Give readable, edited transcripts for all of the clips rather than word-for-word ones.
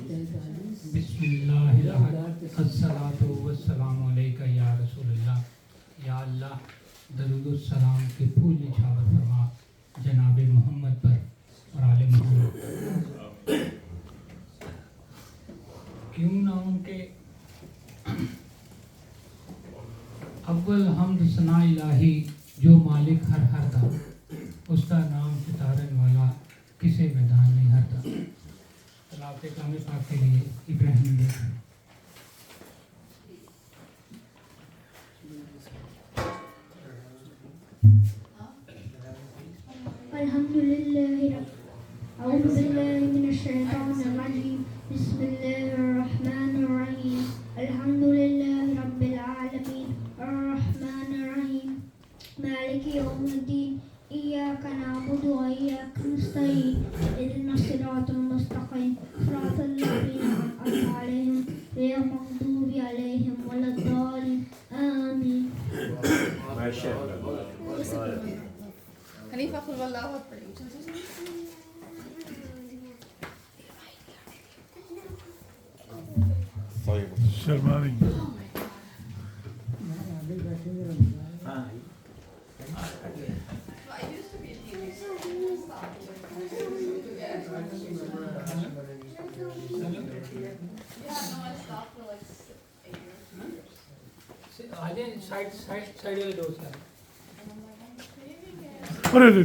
بسم اللہ الصلاۃ والسلام علیک یا رسول اللہ. یا اللہ درود السلام کے پھول نچھاور فرما جناب محمد پر اور آل محمد. کیوں نہ ان کے اول حمد ثنا الہی جو مالک ہر ہر دا, اس کا نام ستارن والا کسے میدان نہیں ہرتا. تلاوت کلام پاک کے لیے ابراہیم دیکھ. الحمدللہ اعوذ باللہ من الشیطان الرجیم بسم اللہ الرحمن الرحیم الحمدللہ رب العالمین الرحمن الرحیم مالک یوم الدین ایاک نعبد و ایاک نستعین اهدنا الصراط المستقیم صراط الذین انعمت علیہم غیر المغضوب علیہم ولا الضالین آمین. حنیفہ قل واللہ احد پڑھی. شرمانی ارے دے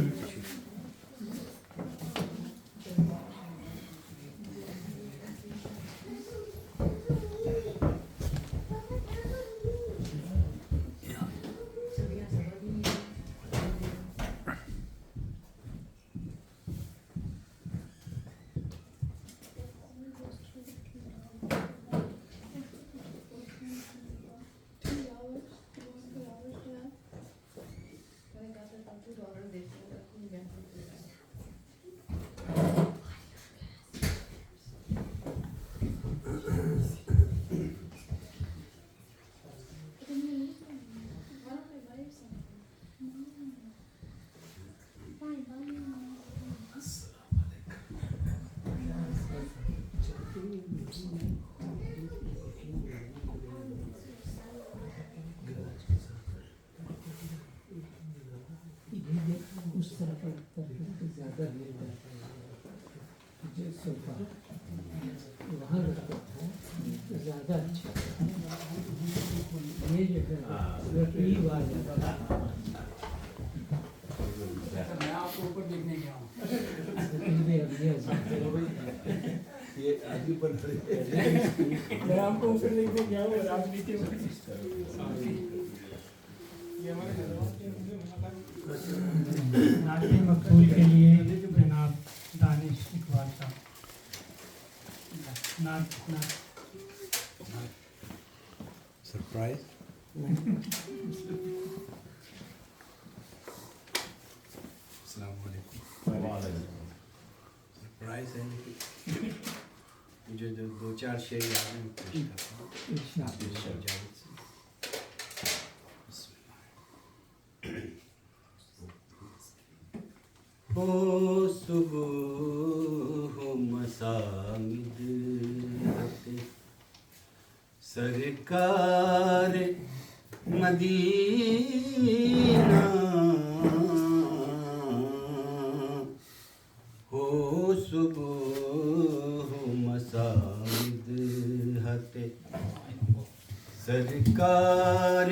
اس طرف زیادہ لیتا ہے صوفہ وہاں رکھا تھا تو زیادہ اچھا. یہ جو ہے رفیع والا میں آپ کو اوپر دیکھنے گیا ہوں. یہ آدمی پر میں آپ کو اوپر دیکھنے گیا ہوں اور آپ نیچے نعت مقبول کے لیے جناب دانش اقبال صاحب. سرپرائز. السلام علیکم. سرپرائز ہے مجھے جو دو چار شعر یاد ہیں پیش کرتا ہوں. ہو صبح ہو مسامد سرکار مدینہ ہو صبح ہو مسامد سرکار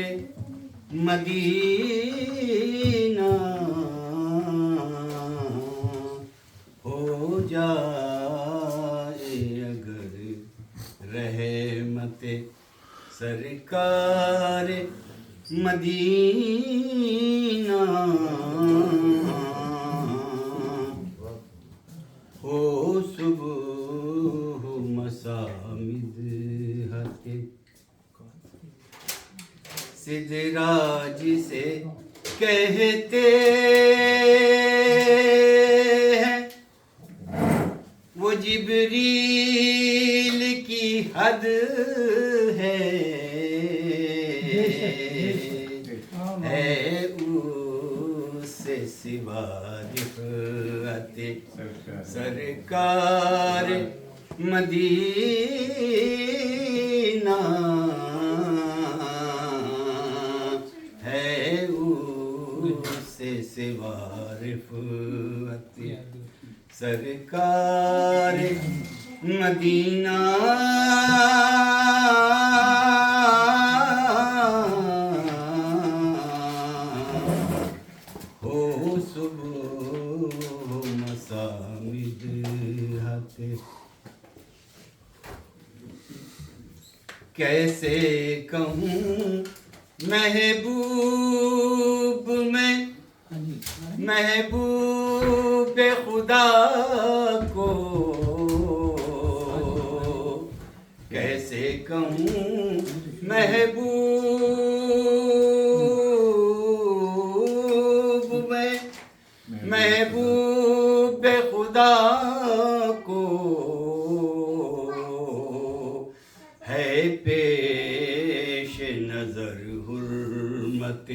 مدینہ ہو جائے اگر رحمت سرکار مدینہ ہو صبح مسامد سدرا جسے کہتے ہیں وہ جبریل کی حد ہے اس سے سوا رفعت سرکار مدینہ ہے اس سے سوا رفعت سرکار مدینہ ہو صبح مساء مدحت کیسے کہوں محبوب میں محبوب خدا کو کیسے کہوں محبوب میں محبوب خدا کو ہے پیش نظر حرمت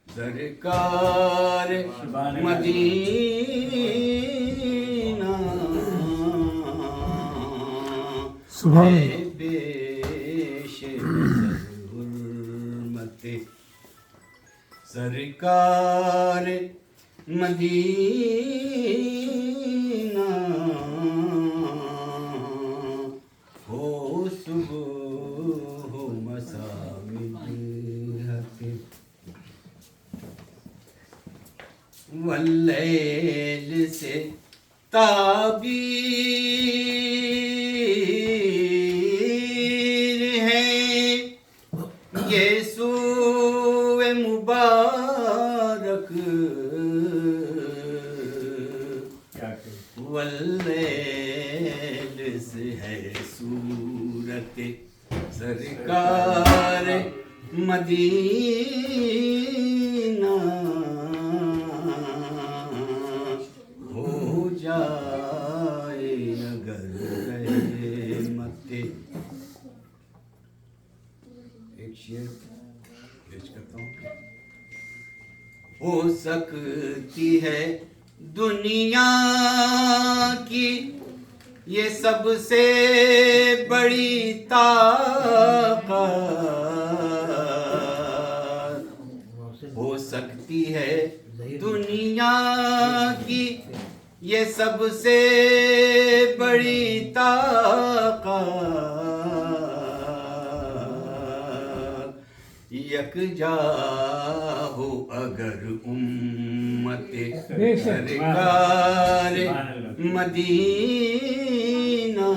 سرکار مدینہ سبحان ہے پیش نظر حرمت سرکار مدینہ ہو صبح ہو مساء مدحت واللیل سے تعبیر ہے یہ سوئے مبارک واللیل سے ہے صورت سرکار مدینہ ہو جائے اگر رحمت ایک شعر پیش کرتا ہوں ہو سکتی ہے دنیا کی یہ سب سے بڑی طاقت ہو سکتی ہے دنیا کی یہ سب سے بڑی طاقت یکجا ہو اگر امت سرکار مدینہ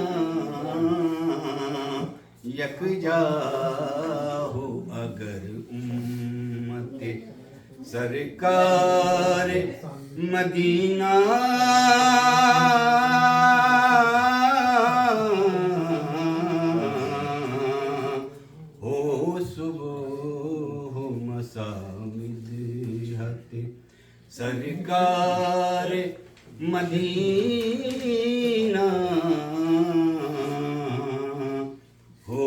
یکجا ہو اگر امت سرکار مدینہ ہو صبح ہو مساء مدحت سرکار مدینہ ہو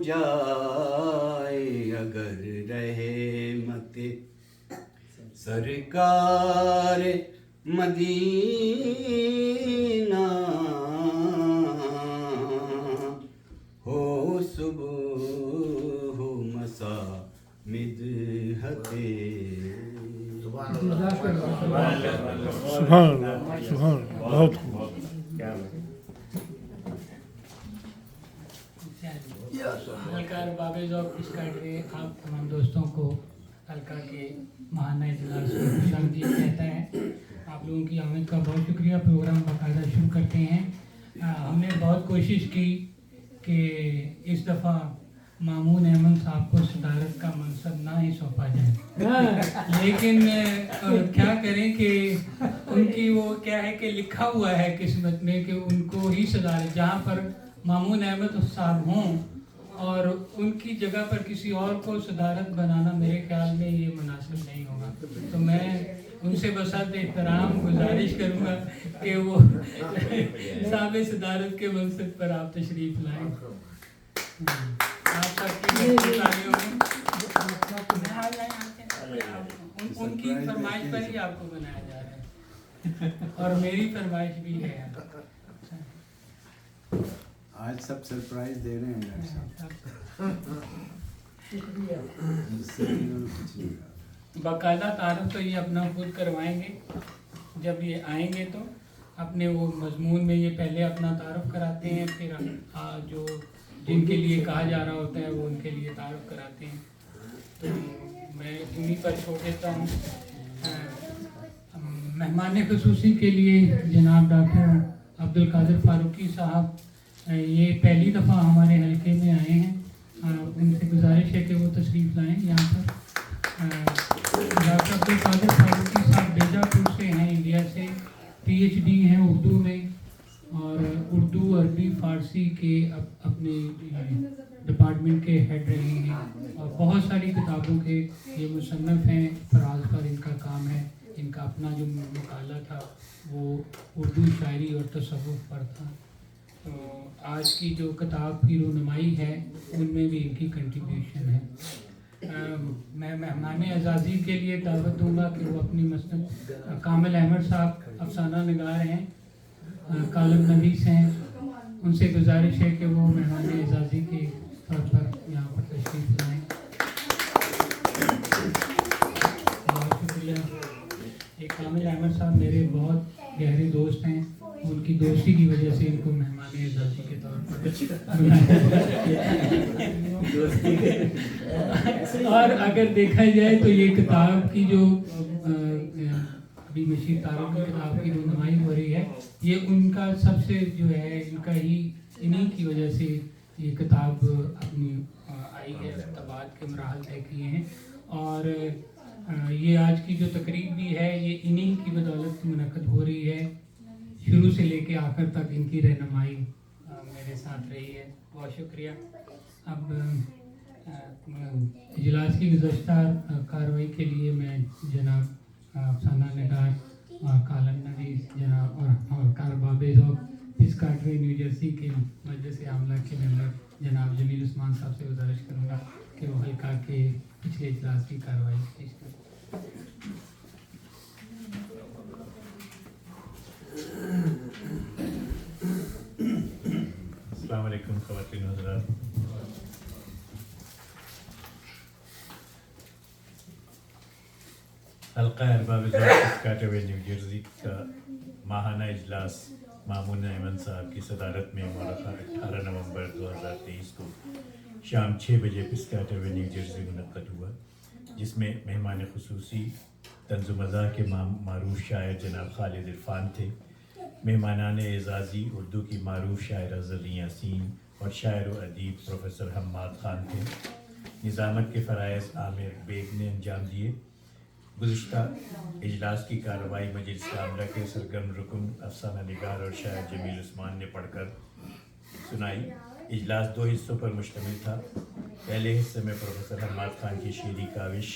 جائے اگر رحمت سرکار مدینہ ہو صبح ہو مساء مدحت سبحان اللہ سبحان اللہ بہت خوب ہلکار باب ذوق اس کا آپ تمام دوستوں کو حلقہ کے ماہانہ اجلاس میں خوش آمدید کہتا ہے. آپ لوگوں کی آمد کا بہت شکریہ. پروگرام باقاعدہ شروع کرتے ہیں. ہم نے بہت کوشش کی کہ اس دفعہ مامون احمد صاحب کو صدارت کا منصب نہ ہی سونپا جائے, لیکن کیا کریں کہ ان کی وہ کیا ہے کہ لکھا ہوا ہے قسمت میں کہ ان کو ہی صدارت, جہاں پر مامون احمد صاحب ہوں اور ان کی جگہ پر کسی اور کو صدارت بنانا میرے خیال میں یہ مناسب نہیں ہوگا. تو میں ان سے بسات احترام گزارش کروں گا کہ وہ صاحب صدارت کے منصب پر آپ تشریف لائیں. آپ سب کی تعلیموں ان کی فرمائش پر ہی آپ کو بنایا جا رہا ہے اور میری فرمائش بھی ہے. آج سب سرپرائز دے رہے ہیں ڈاکٹر صاحب. باقاعدہ تعارف تو یہ اپنا خود کروائیں گے جب یہ آئیں گے، تو اپنے وہ مضمون میں یہ پہلے اپنا تعارف کراتے ہیں، پھر جو جن کے لیے کہا جا رہا ہوتا ہے وہ ان کے لیے تعارف کراتے ہیں. تو میں انہیں پر چھوڑ دیتا ہوں. مہمان خصوصی کے لیے جناب ڈاکٹر عبدالقادر فاروقی صاحب یہ پہلی دفعہ ہمارے حلقے میں آئے ہیں. ان سے گزارش ہے کہ وہ تشریف لائیں یہاں پر. ڈاکٹر عبدالقادر فاروقی صاحب بیجا پور سے ہیں، انڈیا سے. PhD ہیں اردو میں، اور اردو، عربی، فارسی کے اپنے ڈپارٹمنٹ کے ہیڈ رہے ہیں، اور بہت ساری کتابوں کے یہ مصنف ہیں. فراز پر ان کا کام ہے. ان کا اپنا جو مقالہ تھا وہ اردو شاعری اور تصوف پر تھا. تو آج کی جو کتاب کی رونمائی ہے ان میں بھی ان کی کنٹریبیوشن ہے. میں مہمان اعزازی کے لیے دعوت دوں گا کہ وہ اپنی مسند کامل احمد صاحب افسانہ نگار ہیں، کالم نویس ہیں. ان سے گزارش ہے کہ وہ مہمان اعزازی کے طور پر یہاں پر تشریف لائیں. بہت شکریہ. یہ کامل احمد صاحب میرے بہت گہرے دوست ہیں. ان کی دوستی کی وجہ سے ان کو مہمان اعزازی کے طور پر اور اگر دیکھا جائے تو یہ کتاب کی جو ابھی مشیر طارق کی کتاب کی رونمائی ہو رہی ہے، یہ ان کا سب سے جو ہے ان کا ہی انہی کی وجہ سے یہ کتاب اپنی آئی ہے. خطبات کے مراحل طے کیے ہیں، اور یہ آج کی جو تقریب بھی ہے یہ انہی کی بدولت منعقد ہو رہی ہے. شروع سے لے کے آخر تک ان کی رہنمائی میرے ساتھ رہی ہے. بہت شکریہ. اب اجلاس کی گزشتہ کارروائی کے لیے میں جناب افسانہ نگار اور کالم نویس جناب اور کارباب ذوق پسکاٹری نیو جرسی کے مجلس عاملہ کے ممبر جناب جمیل عثمان صاحب سے گزارش کروں گا کہ وہ حلقہ کے پچھلے اجلاس کی کارروائی پیش کریں. السلام علیکم خواتین و حضرات. حلقہ ارباب ذوق پسکاٹری نیو جرسی کا ماہانہ اجلاس مامون ایمن صاحب کی صدارت میں مورخہ 18 نومبر 2023 کو شام 6 بجے پسکاٹری نیو جرسی منعقد ہوا، جس میں مہمان خصوصی طنز و مزاح کے معروف شاعر جناب خالد عرفان تھے. مہمانان اعزازی اردو کی معروف شاعرہ زریں یاسین اور شاعر و ادیب پروفیسر حماد خان تھے. نظامت کے فرائض عامر بیگ نے انجام دیے. گزشتہ اجلاس کی کارروائی مجلس عاملہ کے سرگرم رکن افسانہ نگار اور شاعر جمیل عثمان نے پڑھ کر سنائی. اجلاس 2 حصوں پر مشتمل تھا. پہلے حصے میں پروفیسر حماد خان کی شعری کاوش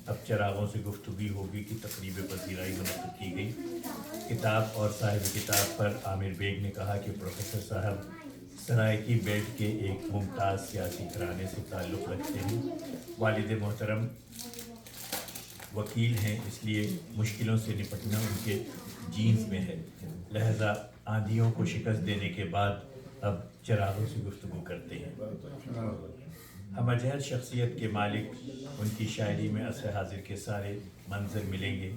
اب چراغوں سے گفتگو ہوگی کی تقریب پذیرائی منعقد کی گئی. کتاب اور صاحب کتاب پر عامر بیگ نے کہا کہ پروفیسر صاحب سرائیکی بیلٹ کے ایک ممتاز سیاسی گھرانے سے تعلق رکھتے ہیں. والد محترم وکیل ہیں، اس لیے مشکلوں سے نپٹنا ان کے جینز میں ہے. لہذا آندھیوں کو شکست دینے کے بعد اب چراغوں سے گفتگو کرتے ہیں. ہم اجہر شخصیت کے مالک، ان کی شاعری میں عصر حاضر کے سارے منظر ملیں گے.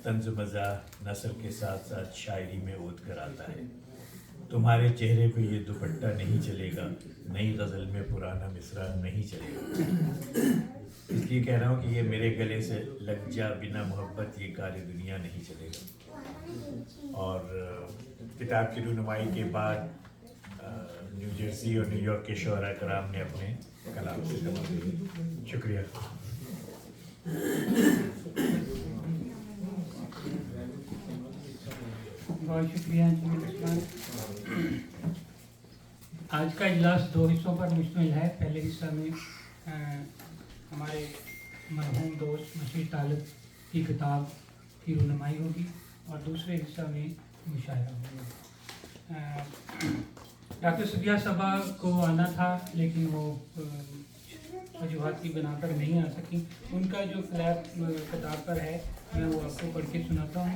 طنز و مزاح نثر کے ساتھ ساتھ شاعری میں اود کر آتا ہے. تمہارے چہرے پہ یہ دوپٹہ نہیں چلے گا، نئی غزل میں پرانا مصرع نہیں چلے گا. اس لیے کہہ رہا ہوں کہ یہ میرے گلے سے لگ جا بنا محبت یہ کار دنیا نہیں چلے گا. اور کتاب کی رونمائی کے بعد نیو جرسی اور نیو یارک کے شعراء کرام نے اپنے کلام سے جواب دیا. شکریہ. بہت شکریہ جمیل عثمان. آج کا اجلاس 2 حصوں پر مشتمل ہے. پہلے حصہ میں ہمارے مرحوم دوست مشیر طالب کی کتاب کی رونمائی ہوگی، اور دوسرے حصہ میں مشاعرہ ہوگا. ڈاکٹر صفیہ صبا کو آنا تھا لیکن وہ وجوہات کی بنا پر نہیں آ سکی. ان کا جو فلیپ کتاب پر ہے میں وہ آپ کو پڑھ کے سناتا ہوں.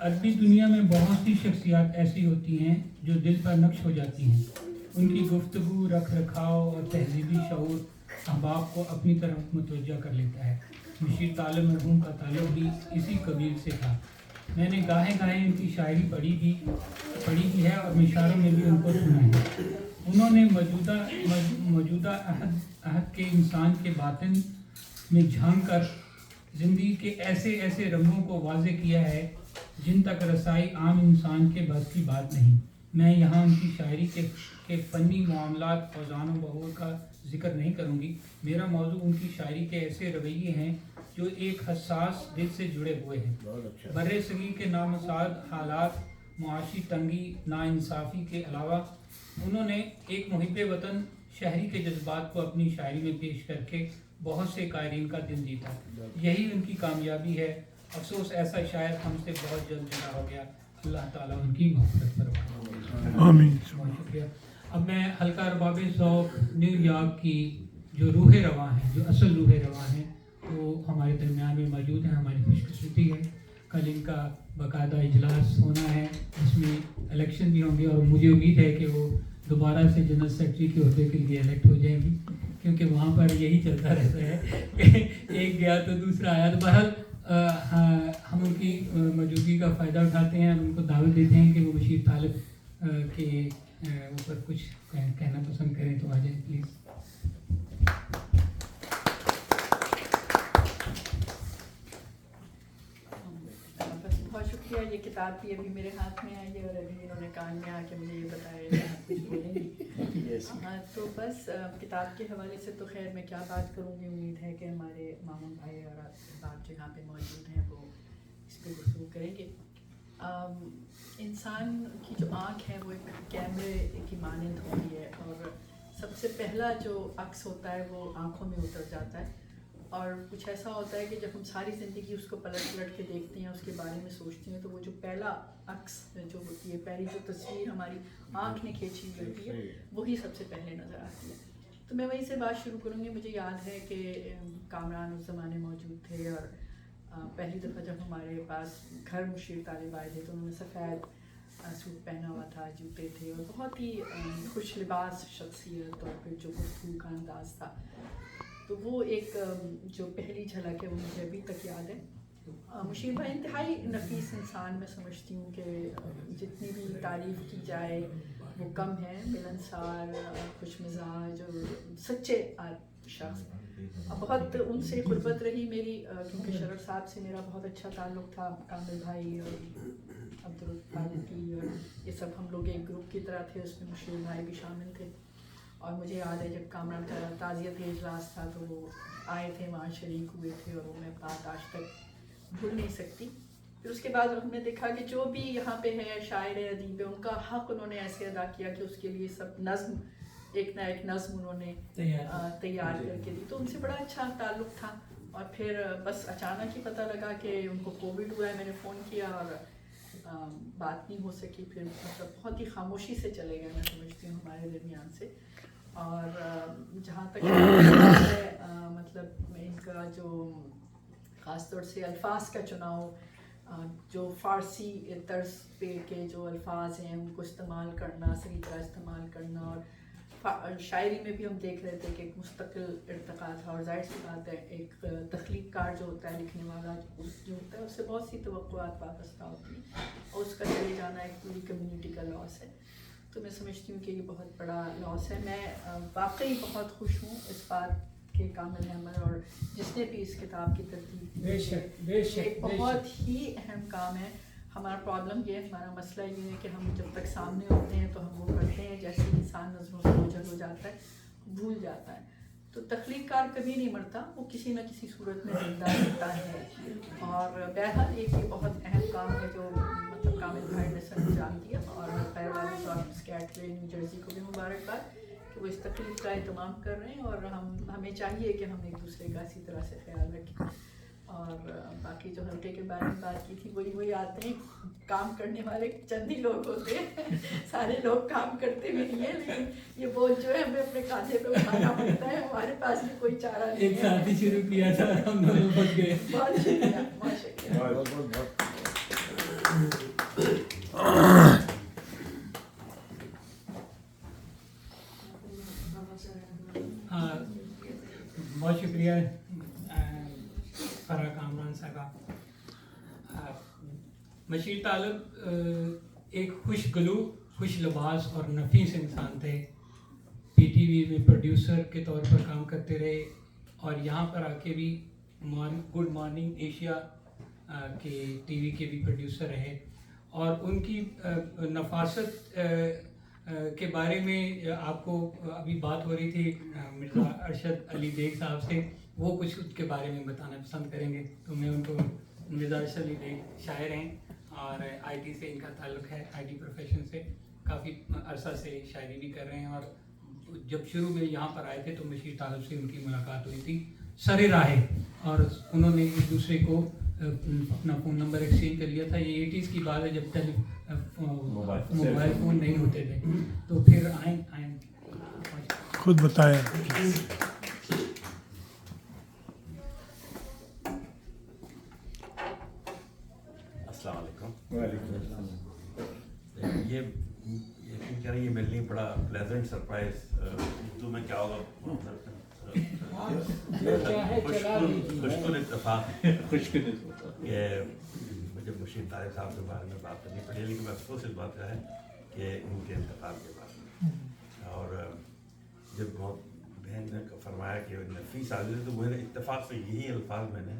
عربی دنیا میں بہت سی شخصیات ایسی ہوتی ہیں جو دل پر نقش ہو جاتی ہیں. ان کی گفتگو، رکھ رکھاؤ اور تہذیبی شعور احباب کو اپنی طرف متوجہ کر لیتا ہے۔ مشیر طالب مرحوم کا تعلق بھی اسی قبیل سے تھا۔ میں نے گاہے گاہے ان کی شاعری پڑھی بھی ہے اور مشاعروں میں بھی ان کو سنا ہے۔ انہوں نے موجودہ عہد کے انسان کے باطن میں جھانک کر زندگی کے ایسے رنگوں کو واضح کیا ہے جن تک رسائی عام انسان کے بس کی بات نہیں۔ میں یہاں ان کی شاعری کے فنی معاملات، اوزان و بہور کا ذکر نہیں کروں گی۔ میرا موضوع ان کی شاعری کے ایسے رویے ہیں جو ایک حساس دل سے جڑے ہوئے ہیں۔ بر صغیر کے نامساعد حالات، معاشی تنگی، ناانصافی کے علاوہ انہوں نے ایک محب وطن شہری کے جذبات کو اپنی شاعری میں پیش کر کے بہت سے قائرین کا دل جیتا۔ یہی ان کی کامیابی ہے۔ افسوس ایسا شاعر ہم سے بہت جلد جدا ہو گیا۔ اللہ تعالیٰ ان کی مغفرت فرمائے۔ آمین۔ بہت شکریہ۔ اب میں حلقہ ارباب ذوق نیو یارک کی جو روح رواں ہیں، جو اصل روح رواں ہیں، وہ ہمارے درمیان میں موجود ہیں۔ ہماری خوش قسمتی ہے، کل ان کا باقاعدہ اجلاس ہونا ہے، اس میں الیکشن بھی ہوں گے اور مجھے امید ہے کہ وہ دوبارہ سے جنرل سیکرٹری کے عہدے کے لیے الیکٹ ہو جائیں گی، کیونکہ وہاں پر یہی چلتا رہتا ہے کہ ایک گیا تو دوسرا آیا۔ تو بہرحال ہم ان کی موجودگی کا فائدہ اٹھاتے ہیں اور ان کو دعوت دیتے ہیں کہ وہ مشیر طالب کے اوپر کچھ کہنا پسند کریں تو آ جائیں پلیز۔ بہت شکریہ۔ یہ کتاب بھی ابھی میرے ہاتھ میں آئی ہے اور ابھی انہوں نے کان میں آ کے مجھے یہ بتایا کچھ بولیں گی۔ تو بس کتاب کے حوالے سے تو خیر میں کیا بات کروں گی، امید ہے کہ ہمارے مامون بھائی اور آپ جو یہاں پہ موجود ہیں وہ اس پہ گفتگو کریں گے۔ انسان کی جو آنکھ ہے وہ ایک کیمرے کی مانند ہوتی ہے اور سب سے پہلا جو عکس ہوتا ہے وہ آنکھوں میں اتر جاتا ہے، اور کچھ ایسا ہوتا ہے کہ جب ہم ساری زندگی اس کو پلٹ کے دیکھتے ہیں، اس کے بارے میں سوچتے ہیں، تو وہ جو پہلا عکس جو ہوتی ہے، پہلی جو تصویر ہماری آنکھ نے کھینچی ہوئی ہوتی ہے، وہی سب سے پہلے نظر آتی ہے۔ تو میں وہیں سے بات شروع کروں گی۔ مجھے یاد ہے کہ کامران اس زمانے موجود تھے اور پہلی دفعہ جب ہمارے پاس گھر مشیر طالب آئے تھے تو انہوں نے سفید سوٹ پہنا ہوا تھا، جوتے تھے اور بہت ہی خوش لباس شخصیت اور پھر جو گفتگو کا انداز تھا، تو وہ ایک جو پہلی جھلک ہے وہ مجھے ابھی تک یاد ہے۔ مشیر بھائی انتہائی نفیس انسان میں سمجھتی ہوں کہ جتنی بھی تعریف کی جائے وہ کم ہے۔ ملنسار، خوش مزاج اور سچے شخص۔ بہت ان سے قربت رہی میری، کیونکہ شرف صاحب سے میرا بہت اچھا تعلق تھا، کامل بھائی اور عبدالقی اور یہ سب ہم لوگ ایک گروپ کی طرح تھے، اس میں مشیر بھائی بھی شامل تھے۔ اور مجھے یاد ہے جب کامران کا تعزیت اجلاس تھا تو وہ آئے تھے، وہاں شریک ہوئے تھے اور وہ میں بات آج تک بھول نہیں سکتی۔ پھر اس کے بعد ہم نے دیکھا کہ جو بھی یہاں پہ ہے شاعر ادیب، ان کا حق انہوں نے ایسے ادا کیا کہ اس کے لیے سب نظم، ایک نہ ایک نظم انہوں نے تیار کر کے دی، تو ان سے بڑا اچھا تعلق تھا۔ اور پھر بس اچانک ہی پتہ لگا کہ ان کو کووڈ ہوا ہے، میں نے فون کیا اور بات نہیں ہو سکی، پھر مطلب بہت ہی خاموشی سے چلے گئے میں سمجھتی ہوں ہمارے درمیان سے۔ اور جہاں تک ہے مطلب ان کا جو خاص طور سے الفاظ کا چناؤ، جو فارسی طرز پہ کے جو الفاظ ہیں ان کو استعمال کرنا، صحیح طرح استعمال کرنا، اور شاعری میں بھی ہم دیکھ رہے تھے کہ ایک مستقل ارتقاء تھا، اور ظاہر سی بات ہے ایک تخلیق کار جو ہوتا ہے، لکھنے والا جو ہوتا ہے، اس سے بہت سی توقعات وابستہ ہوتی ہیں اور اس کا چلے جانا ایک پوری کمیونٹی کا لاس ہے۔ تو میں سمجھتی ہوں کہ یہ بہت بڑا لاس ہے۔ میں واقعی بہت خوش ہوں اس بات کے کامل احمد اور جس نے بھی اس کتاب کی ترتیب کی، ایک بہت ہی اہم کام ہے۔ ہمارا پرابلم یہ ہے، ہمارا مسئلہ یہ ہے کہ ہم جب تک سامنے ہوتے ہیں تو ہم وہ کرتے ہیں، جیسے انسان نظروں سے اوجھل ہو جاتا ہے، بھول جاتا ہے۔ تو تخلیق کار کبھی نہیں مرتا، وہ کسی نہ کسی صورت میں زندہ رہتا ہے۔ اور بہرحال ایک یہ بہت اہم کام ہے جو مطلب کامل بھائی نے سر انجام دیا، اور خیر والد اور اسکیٹلے نیو جرسی کو بھی مبارکباد کہ وہ اس تقریب کا اہتمام کر رہے ہیں، اور ہمیں چاہیے کہ ہم ایک دوسرے کا اسی طرح سے خیال رکھیں۔ اور باقی جو حلقے کے بارے میں بات کی تھی وہی آتے ہیں، کام کرنے والے چند ہی لوگ ہوتے ہیں، سارے لوگ کام کرتے بھی نہیں ہیں، لیکن یہ بوجھ جو ہے ہمیں اپنے کاندھے پہ اٹھانا پڑتا ہے، ہمارے پاس بھی کوئی چارہ نہیں ہے۔ ایک ساتھ ہی شروع کیا تھا، ہم دونوں پھنس گئے۔ بہت شکریہ، بہت شکریہ۔ बहुत शुक्रिया फरा कामरान साहबा। मशीर तालब एक खुशगलू, खुश लिबास और नफीस इंसान थे। पीटीवी में प्रोड्यूसर के तौर पर काम करते रहे और यहाँ पर आके भी गुड मॉर्निंग एशिया के टीवी के भी प्रोड्यूसर रहे। और उनकी नफासत के बारे में आपको अभी बात हो रही थी मिर्ज़ा अरशद अली बेग साहब से, वो कुछ उसके बारे में बताना पसंद करेंगे। तो मैं उनको, मिर्ज़ा अरशद अली बेग शायर हैं और आईटी से इनका ताल्लुक़ है, आईटी प्रोफेशन से काफ़ी अरसा से शायरी भी कर रहे हैं। और जब शुरू में यहाँ पर आए थे तो मशीर तालब से उनकी मुलाकात हुई थी सरे राहे, और उन्होंने एक दूसरे को अपना फ़ोन नंबर एक्सचेंज कर लिया था। ये 80s की बात है, जब मोबाइल फ़ोन नहीं होते थे। तो फिर आए खुद बताया। अस्सलाम वालेकुम। ये कह रही है मेरे लिए बड़ा प्लेजेंट सरप्राइज। उर्दू में क्या होगा? खुशकुन इत्तेफाक कि मुझे मुशीर तारिक साहब के बारे में बात करनी पड़ी, लेकिन अफसोस इस बात का है कि उनके इंतकाल के बाद, और जब बहन ने फरमाया कि नफीस आदमी, तो मुझे इत्तेफाक से यही अल्फाज मैंने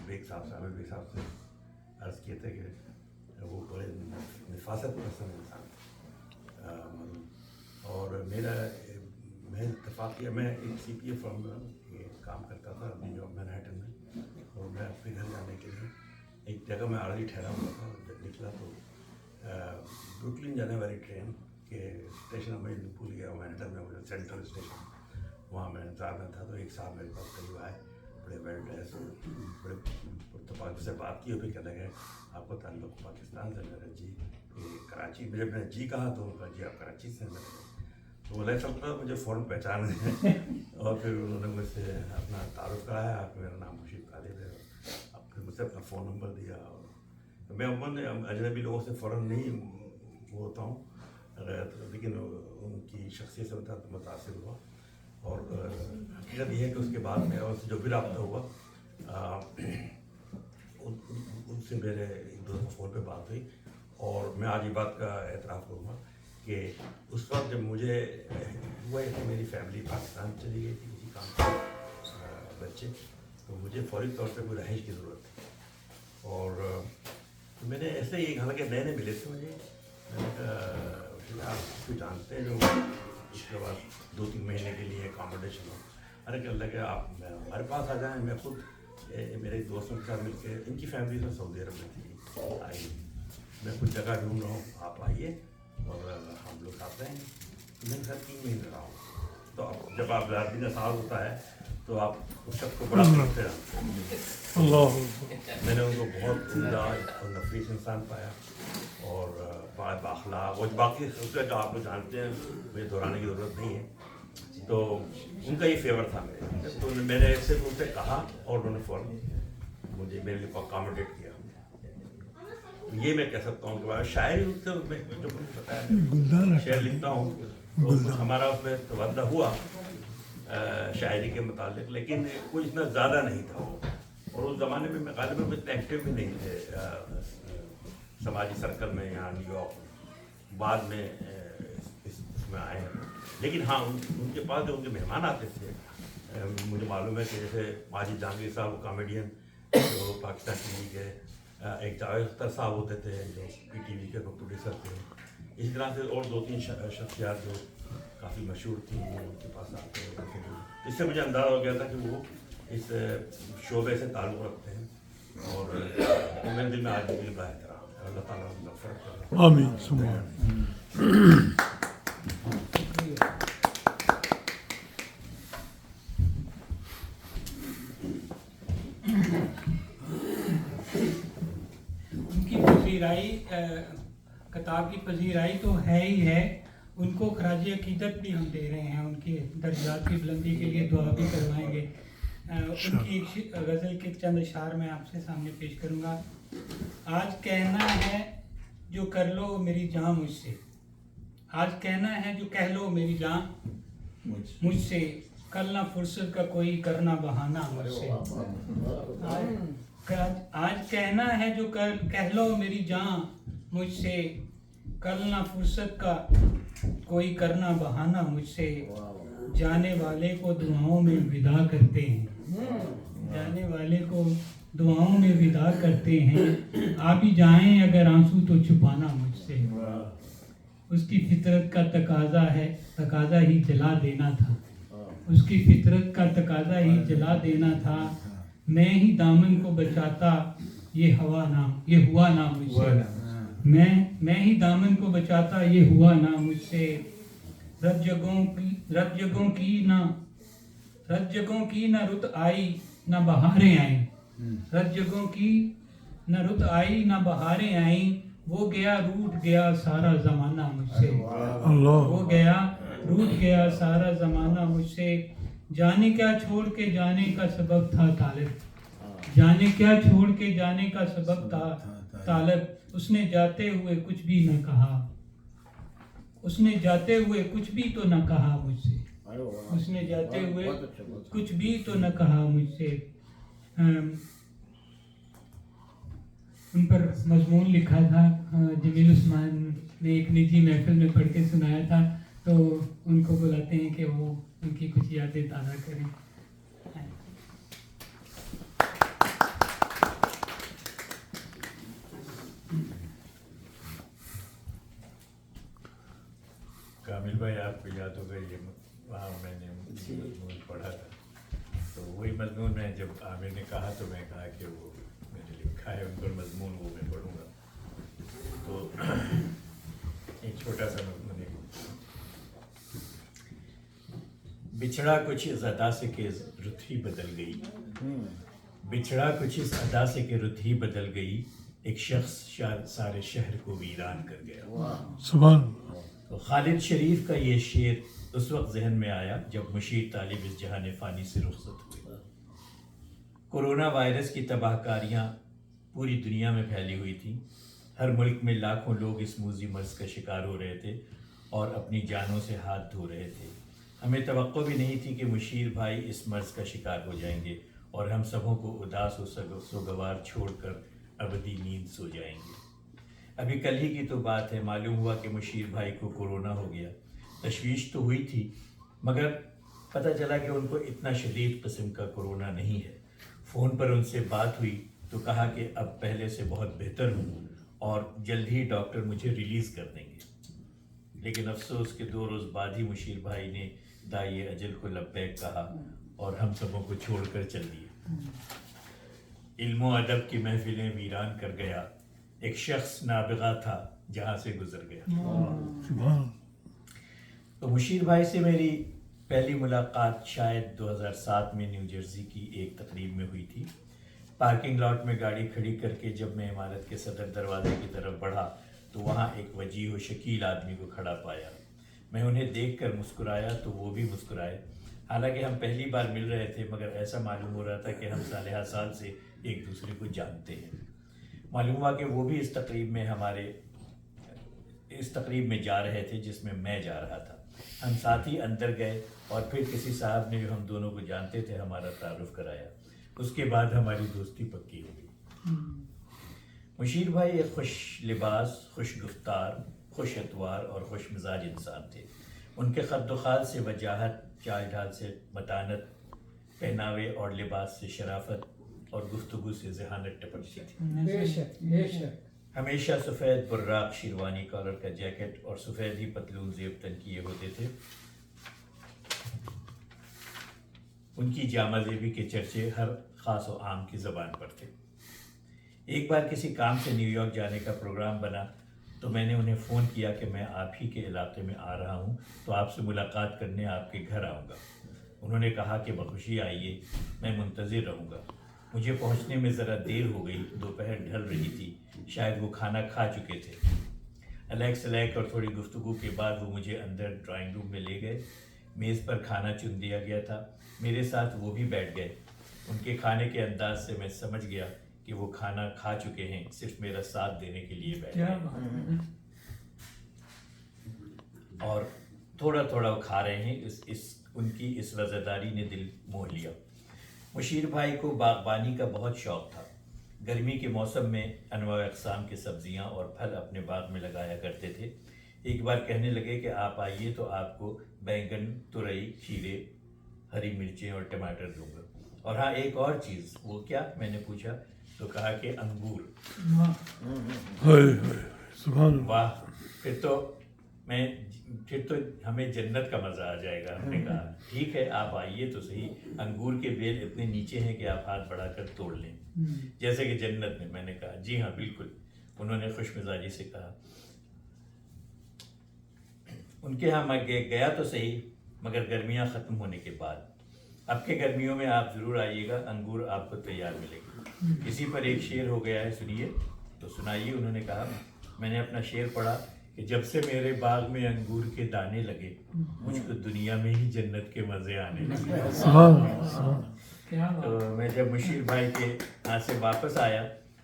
बेग साहब से, आमिर बेग साहब से अर्ज़ किए थे कि वो बड़े नफासत पसंद इंसान थे। और मैं इत्तेफाक किया, मैं एक CPA फर्म में काम करता था अपनी जॉब मैनहट्टन में, और मैं अपने घर जाने के लिए एक जगह में आर्ली ठहरा हुआ था। जब निकला तो ब्रुकलिन जाने वाली ट्रेन के स्टेशन में भूल गया, मैनहट्टन में मुझे सेंट्रल स्टेशन, वहाँ मैं इंतजार में था। तो एक साहब मेरे पास करीब आए, बड़े वेल ड्रेस, बड़े पुरतपाक से बात की, और फिर कहने लगे आपको ताल्लुक़ पाकिस्तान से? मेरा जी कराची। मैंने जी कहा तो उनका जी आप कराची से? मैंने तो बोला सब तो मुझे फ़ौरन पहचान है। और फिर उन्होंने मुझसे अपना तारुफ कराया, मेरा नाम मुशीर तालिब है। अब फिर मुझसे अपना फ़ोन नंबर दिया। और मैं अमूमन अजनबी लोगों से फ़ौरन नहीं वो होता हूँ, लेकिन उनकी शख्सियत से मुतासिर हुआ। और हकीकत ये है कि उसके बाद मेरा उससे जो भी रब्ता हुआ, उनसे मेरे एक दो दफ़ा फ़ोन पे बात हुई। और मैं आज ये बात का एतराफ़ करूँगा कि उस वक्त जब मुझे हुआ कि मेरी फैमिली पाकिस्तान चली गई थी किसी काम से, बच्चे, तो मुझे फौरी तौर पे कोई रहाइश की ज़रूरत थी। और मैंने ऐसे ही, हालांकि नए नए मिले थे मुझे, मैंने कहा आप कुछ जानते हैं जो उसके बाद 2-3 महीने के लिए अकोमोडेशन हो? अरे कह लगे आप हमारे पास आ जाएँ। मैं खुद मेरे दोस्तों के साथ मिलकर, इनकी फैमिली तो सऊदी अरब में थी, आई, मैं कुछ जगह ढूंढ रहा हूँ, आप आइए और हम लोग आते हैं। तो मैंने सर 3 महीने रहा हूँ। तो अब जब आप ज़ाती का साल होता है तो आप उस शख्स को बड़ा करते हैं। मैंने उनको बहुत उम्दा और नफीस इंसान पाया, और बाखलाक, और बाकी खसूसियत जो आप लोग जानते हैं, मुझे दोहराने की ज़रूरत नहीं है। तो उनका ये फेवर था मेरे। तो मैंने सिर्फ उनसे कहा और उन्होंने फ़ौरन मुझे मेरे लिए अकोमोडेट किया। ये मैं कह सकता हूँ कि शायरी उससे मैं जो मुझे पता है शेर लिखता हूँ, तो हमारा उसमें तबादला हुआ शायरी के मुतालिक, लेकिन कोई इतना ज़्यादा नहीं था वो। और उस ज़माने में मैं गालिबन में इतने एक्टिव भी नहीं थे समाजी सर्कल में, यहाँ न्यूयॉर्क में। बाद में इसमें आए हैं, लेकिन हाँ उनके पास जो उनके मेहमान आते थे, मुझे मालूम है कि जैसे माजिद जहांगीर साहब कामेडियन जो पाकिस्तान TV के, एक जावेद अख्तर साहब होते थे जो PTV के प्रोड्यूसर थे, इसी तरह से और 2-3 शख्सियात जो काफ़ी मशहूर थी, वो उनके पास आते थे। इससे मुझे अंदाज़ा हो गया था कि वो इस शोबे से ताल्लुक़ रखते हैं, और मेरे दिल में आज भी बड़ा एहतराम है। अल्लाह ताला उनको मग़फ़िरत करे। आमीन। किताब की पजीराई तो है ही है, उनको खराज अकीदत भी हम दे रहे हैं, उनके दर्जात की बुलंदी के लिए दुआ भी करवाएंगे। उनकी एक गज़ल के चंद अशार मैं आपसे सामने पेश करूँगा। आज कहना है जो कर लो मेरी जान मुझसे, आज कहना है जो कह लो मेरी जान मुझसे, कल ना फुर्सत का कोई करना बहाना मुझसे। आज कहना है जो कह लो मेरी जान मुझसे, कल ना फुर्सत का कोई करना बहाना मुझसे। जाने वाले को दुआओं में विदा करते हैं, जाने वाले को दुआओं में विदा करते हैं। आ भी जाएं अगर आंसू तो छुपाना मुझसे। उसकी फितरत का तकाजा ही जला देना था, उसकी फितरत का तकाजा ही जला देना था। मैं ही दामन को बचाता ये हुआ ना मुझसे। मैं ही दामन को बचाता ये हुआ ना मुझसे। रत जगों की ना रुत आई ना बहारें आई, रत जगों की न रुत आई ना बहारें आई। वो गया रूठ गया सारा ज़माना मुझसे, वो गया रूठ गया सारा ज़माना मुझसे। जाने क्या छोड़ के जाने का सबब था तालब, जाने क्या छोड़ के जाने का सबब था तालब। उसने जाते हुए कुछ भी न कहा, उसने जाते हुए कुछ भी तो न कहा मुझसे, उसने जाते हुए कुछ भी तो न कहा मुझसे। उन पर मजमून लिखा था, जमील उस्मान ने एक निजी महफिल में पढ़ के सुनाया था, तो उनको बुलाते हैं कि वो उनकी कुछ यादें ताज़ा करें। कामिल भाई, आपको याद होगा ये वहाँ मैंने मजमून पढ़ा था, तो वही मजमून में जब आमिर ने कहा तो मैं कहा कि वो मैंने लिखा है उन पर मजमून, वो मैं पढ़ूँगा। तो एक छोटा सा मजमून है। बिछड़ा कुछ इस अदा से कि रुत ही बदल गई, बिछड़ा कुछ इस अदा से कि रुत ही बदल गई। एक शख्स सारे शहर को वीरान कर गया। सुभान। तो खालिद शरीफ का ये शेर उस वक्त जहन में आया जब मुशीर तालिब इस जहान फ़ानी से रुखसत हुए। कोरोना वायरस की तबाहकारियाँ पूरी दुनिया में फैली हुई थी। हर मुल्क में लाखों लोग इस मूजी मर्ज का शिकार हो रहे थे और अपनी जानों से हाथ धो रहे थे। हमें तवक्को भी नहीं थी कि मुशीर भाई इस मर्ज का शिकार हो जाएंगे और हम सबों को उदास और सोगवार छोड़कर अबदी नींद सो जाएंगे। अभी कल ही की तो बात है, मालूम हुआ कि मुशीर भाई को कोरोना हो गया। तशवीश तो हुई थी, मगर पता चला कि उनको इतना शदीद किस्म का कोरोना नहीं है। फ़ोन पर उनसे बात हुई तो कहा कि अब पहले से बहुत बेहतर हूँ और जल्द ही डॉक्टर मुझे रिलीज़ कर देंगे। लेकिन अफसोस के 2 रोज़ बाद ही मुशीर भाई ने दाई अजल को लब्बैक कहा और हम सबों को छोड़कर चल दिए। इल्मो अदब की महफिलें वीरान कर गया, एक शख्स नाबिगा था जहाँ से गुजर गया। तो मुशीर भाई से मेरी पहली मुलाकात शायद 2007 में न्यू जर्सी की एक तकरीब में हुई थी। पार्किंग लॉट में गाड़ी खड़ी करके जब मैं इमारत के सदर दरवाजे की तरफ बढ़ा तो वहाँ एक वजीह व शकील आदमी को खड़ा पाया। मैं उन्हें देखकर मुस्कुराया तो वो भी मुस्कुराए। हालांकि हम पहली बार मिल रहे थे, मगर ऐसा मालूम हो रहा था कि हम साल साल से एक दूसरे को जानते हैं। मालूम हुआ कि वो भी इस तकरीब में जा रहे थे जिसमें मैं जा रहा था। हम साथ ही अंदर गए और फिर किसी साहब ने जो हम दोनों को जानते थे हमारा तारुफ कराया। उसके बाद हमारी दोस्ती पक्की हो गई। मुशीर भाई एक खुश लिबास, खुश गुफ्तार, खुश अतवार और खुश मिजाज इंसान थे। उनके ख़द्दोख़ाल से वजाहत, चाल ढाल से मतानत, पहनावे और लिबास से शराफत और गुफ्तगू से ज़हानत टपकती थी। हमेशा सफ़ेद बुर्राक शेरवानी कॉलर का जैकेट और सफ़ेद ही पतलून ज़ेब तन किए होते थे। उनकी जामा ज़ेबी के चर्चे हर ख़ास व आम की ज़बान पर थे। एक बार किसी काम से न्यूयॉर्क जाने का प्रोग्राम बना तो मैंने उन्हें फ़ोन किया कि मैं आप ही के इलाके में आ रहा हूँ, तो आपसे मुलाकात करने आपके घर आऊँगा। उन्होंने कहा कि बखुशी आइए, मैं मुंतज़िर रहूँगा। मुझे पहुँचने में ज़रा देर हो गई, दोपहर ढल रही थी, शायद वो खाना खा चुके थे। अलैक सलैक और थोड़ी गुफ्तगू के बाद वो मुझे अंदर ड्राइंग रूम में ले गए। मेज़ पर खाना चुन दिया गया था, मेरे साथ वो भी बैठ गए। उनके खाने के अंदाज से मैं समझ गया कि वो खाना खा चुके हैं, सिर्फ मेरा साथ देने के लिए बैठ गए। और تھوڑا تھوڑا کھا رہے ہیں. ان کی اس روزہ نے دل موہ لیا. مشیر بھائی کو باغبانی کا بہت شوق تھا. گرمی کے موسم میں انواع اقسام کی سبزیاں اور پھل اپنے باغ میں لگایا کرتے تھے. ایک بار کہنے لگے کہ آپ آئیے تو آپ کو بینگن، ترئی، کھیرے، ہری مرچیں اور ٹماٹر دوں گا. اور ہاں ایک اور چیز. وہ کیا؟ میں نے پوچھا تو کہا کہ انگور. سبحان اللہ. واہ، پھر تو ہمیں جنت کا مزہ آ جائے گا. ہم نے کہا ٹھیک ہے آپ آئیے تو صحیح. انگور کے بیل اتنے نیچے ہیں کہ آپ ہاتھ بڑھا کر توڑ لیں جیسے کہ جنت میں. میں نے کہا جی ہاں بالکل. انہوں نے خوش مزاجی سے کہا. ان کے ہاں میں گیا تو صحیح، مگر گرمیاں ختم ہونے کے بعد. اب کے گرمیوں میں آپ ضرور آئیے گا، انگور آپ کو تیار ملے گی. اسی پر ایک شعر ہو گیا ہے، سنیے. تو سنائیے. انہوں نے کہا میں نے اپنا شعر پڑھا کہ جب سے میرے باغ میں انگور کے دانے لگے مجھ کو دنیا میں ہی جنت کے مزے آنے لگے. تو میں جب مشیر بھائی کے ہاں سے واپس آیا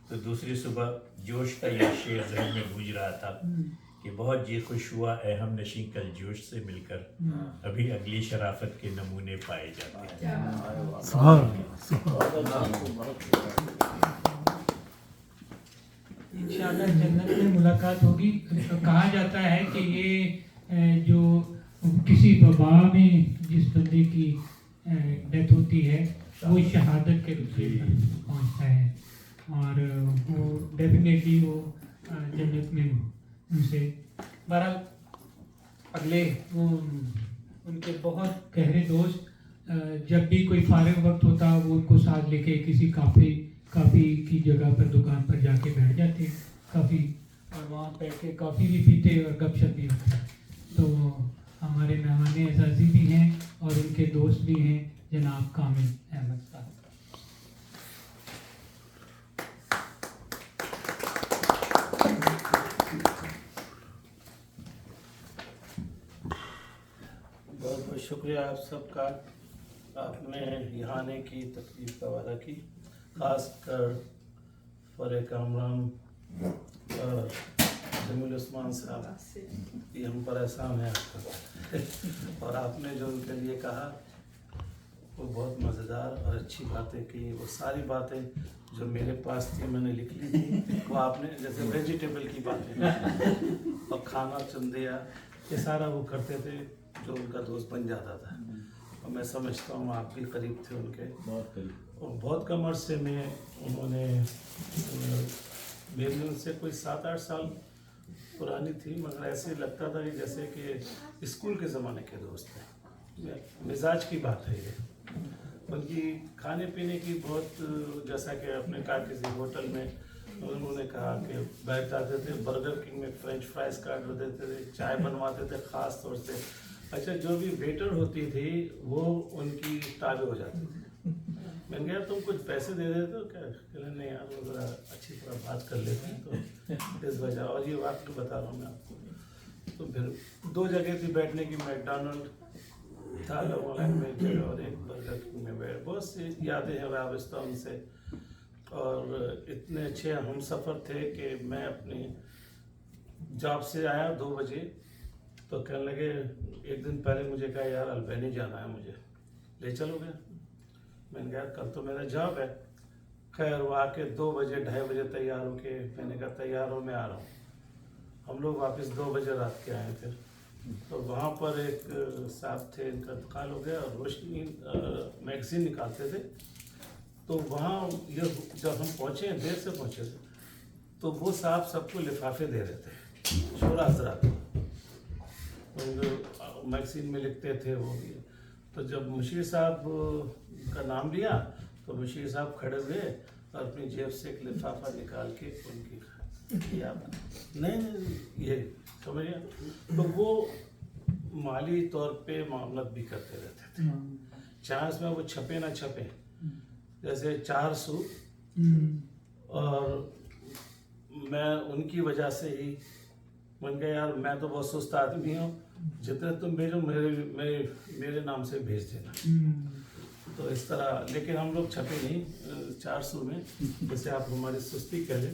تو دوسری صبح جوش کا یہ شعر ذہن میں گونج رہا تھا کہ بہت جی خوش ہوا اے ہم نشیں کل جوش سے مل کر، ابھی اگلی شرافت کے نمونے پائے جاتے ہیں. انشاءاللہ جنت میں ملاقات ہوگی. کہا جاتا ہے کہ یہ جو کسی وبا میں جس بندے کی ڈیتھ ہوتی ہے وہ شہادت کے رتبے پر پہنچتا ہے اور وہ ڈیفینیٹلی وہ جنت میں ان سے. بہرحال اگلے ان کے بہت گہرے دوست جب بھی کوئی فارغ وقت ہوتا وہ ان کو ساتھ لے کے کسی کافی کی جگہ پر دکان پر جا کے بیٹھ جاتے کافی، اور وہاں بیٹھ کے کافی بھی پیتے اور گپ شپ بھی ہوتے. تو ہمارے مہمان اعزازی بھی ہیں اور ان کے دوست بھی ہیں جناب کامل احمد صاحب. بہت بہت شکریہ آپ سب کا. آپ نے یہاں آنے کی تکلیف کا وعدہ کی، خاص کر فرے کامران اور جمیل عثمان صاحب، یہ ہم پر احسان ہے آپ کا. اور آپ نے جو ان کے لیے کہا وہ بہت مزیدار اور اچھی باتیں کی. وہ ساری باتیں جو میرے پاس تھی میں نے لکھ لی تھی، وہ آپ نے جیسے ویجیٹیبل کی باتیں اور کھانا چندیا یہ سارا وہ کرتے تھے جو ان کا دوست بن جاتا تھا. اور میں سمجھتا ہوں آپ بھی قریب تھے ان کے، اور بہت کم عرصے میں انہوں نے میری ان سے کوئی 7-8 سال پرانی تھی، مگر ایسے لگتا تھا کہ جیسے کہ اسکول کے زمانے کے دوست ہیں. مزاج کی بات ہے یہ. ان کی کھانے پینے کی بہت، جیسا کہ آپ نے کہا کسی ہوٹل میں انہوں نے کہا کہ بیٹھ جاتے تھے، برگر کنگ میں فرینچ فرائز کا آرڈر دیتے تھے، چائے بنواتے تھے خاص طور سے. اچھا جو بھی ویٹر ہوتی تھی وہ ان کی تابع ہو جاتی تھی. میں نے کہا تم کچھ پیسے دے دیتے ہو کیا؟ کہ نہیں یار وہ ذرا اچھی طرح بات کر لیتے ہیں تو اس وجہ. اور یہ واقعی بتا رہا ہوں میں آپ کو. تو پھر 2 جگہ تھی بیٹھنے کی، میکڈونلڈ تھا لونگ آئلینڈ میں ایک جگہ اور ایک برگر کنگ میں بیٹھ. بہت سی یادیں ہیں وابستہ ان سے. اور اتنے اچھے ہم سفر تھے کہ میں اپنی جاب سے آیا 2 بجے تو کہنے لگے ایک دن پہلے مجھے کہا یار البینی جانا ہے، مجھے لے چلو گے؟ میں نے کہا کل تو میرا جاب ہے. خیر وہ آ کے 2 بجے 2:30 بجے تیار ہو کے، میں نے کہا تیار ہو میں آ رہا ہوں. ہم لوگ واپس 2 بجے رات کے آئے تھے. تو وہاں پر ایک صاحب تھے، ان کا انتقال ہو گیا، اور روشنی میگزین نکالتے تھے. تو وہاں جب ہم پہنچے، دیر سے پہنچے تھے، تو وہ صاحب سب کو لفافے دے رہے تھے، شورا حضرات میگزین میں لکھتے تھے وہ بھی. تو جب مشیر صاحب کا نام لیا تو مشیر صاحب کھڑے ہوئے اور اپنی جیب سے ایک لفافہ نکال کے ان کی نہیں یہ سمجھ گیا. تو وہ مالی طور پہ معاملت بھی کرتے رہتے تھے، چاہے اس میں وہ چھپے نہ چھپے. جیسے 4 سو، اور میں ان کی وجہ سے ہی من گیا یار میں تو بہت سست آدمی ہوں، جتنے تم بھیجو میرے نام سے بھیج دینا. تو اس طرح، لیکن ہم لوگ چھپے نہیں 4 سو میں، جیسے آپ ہماری سستی کہہ لیں،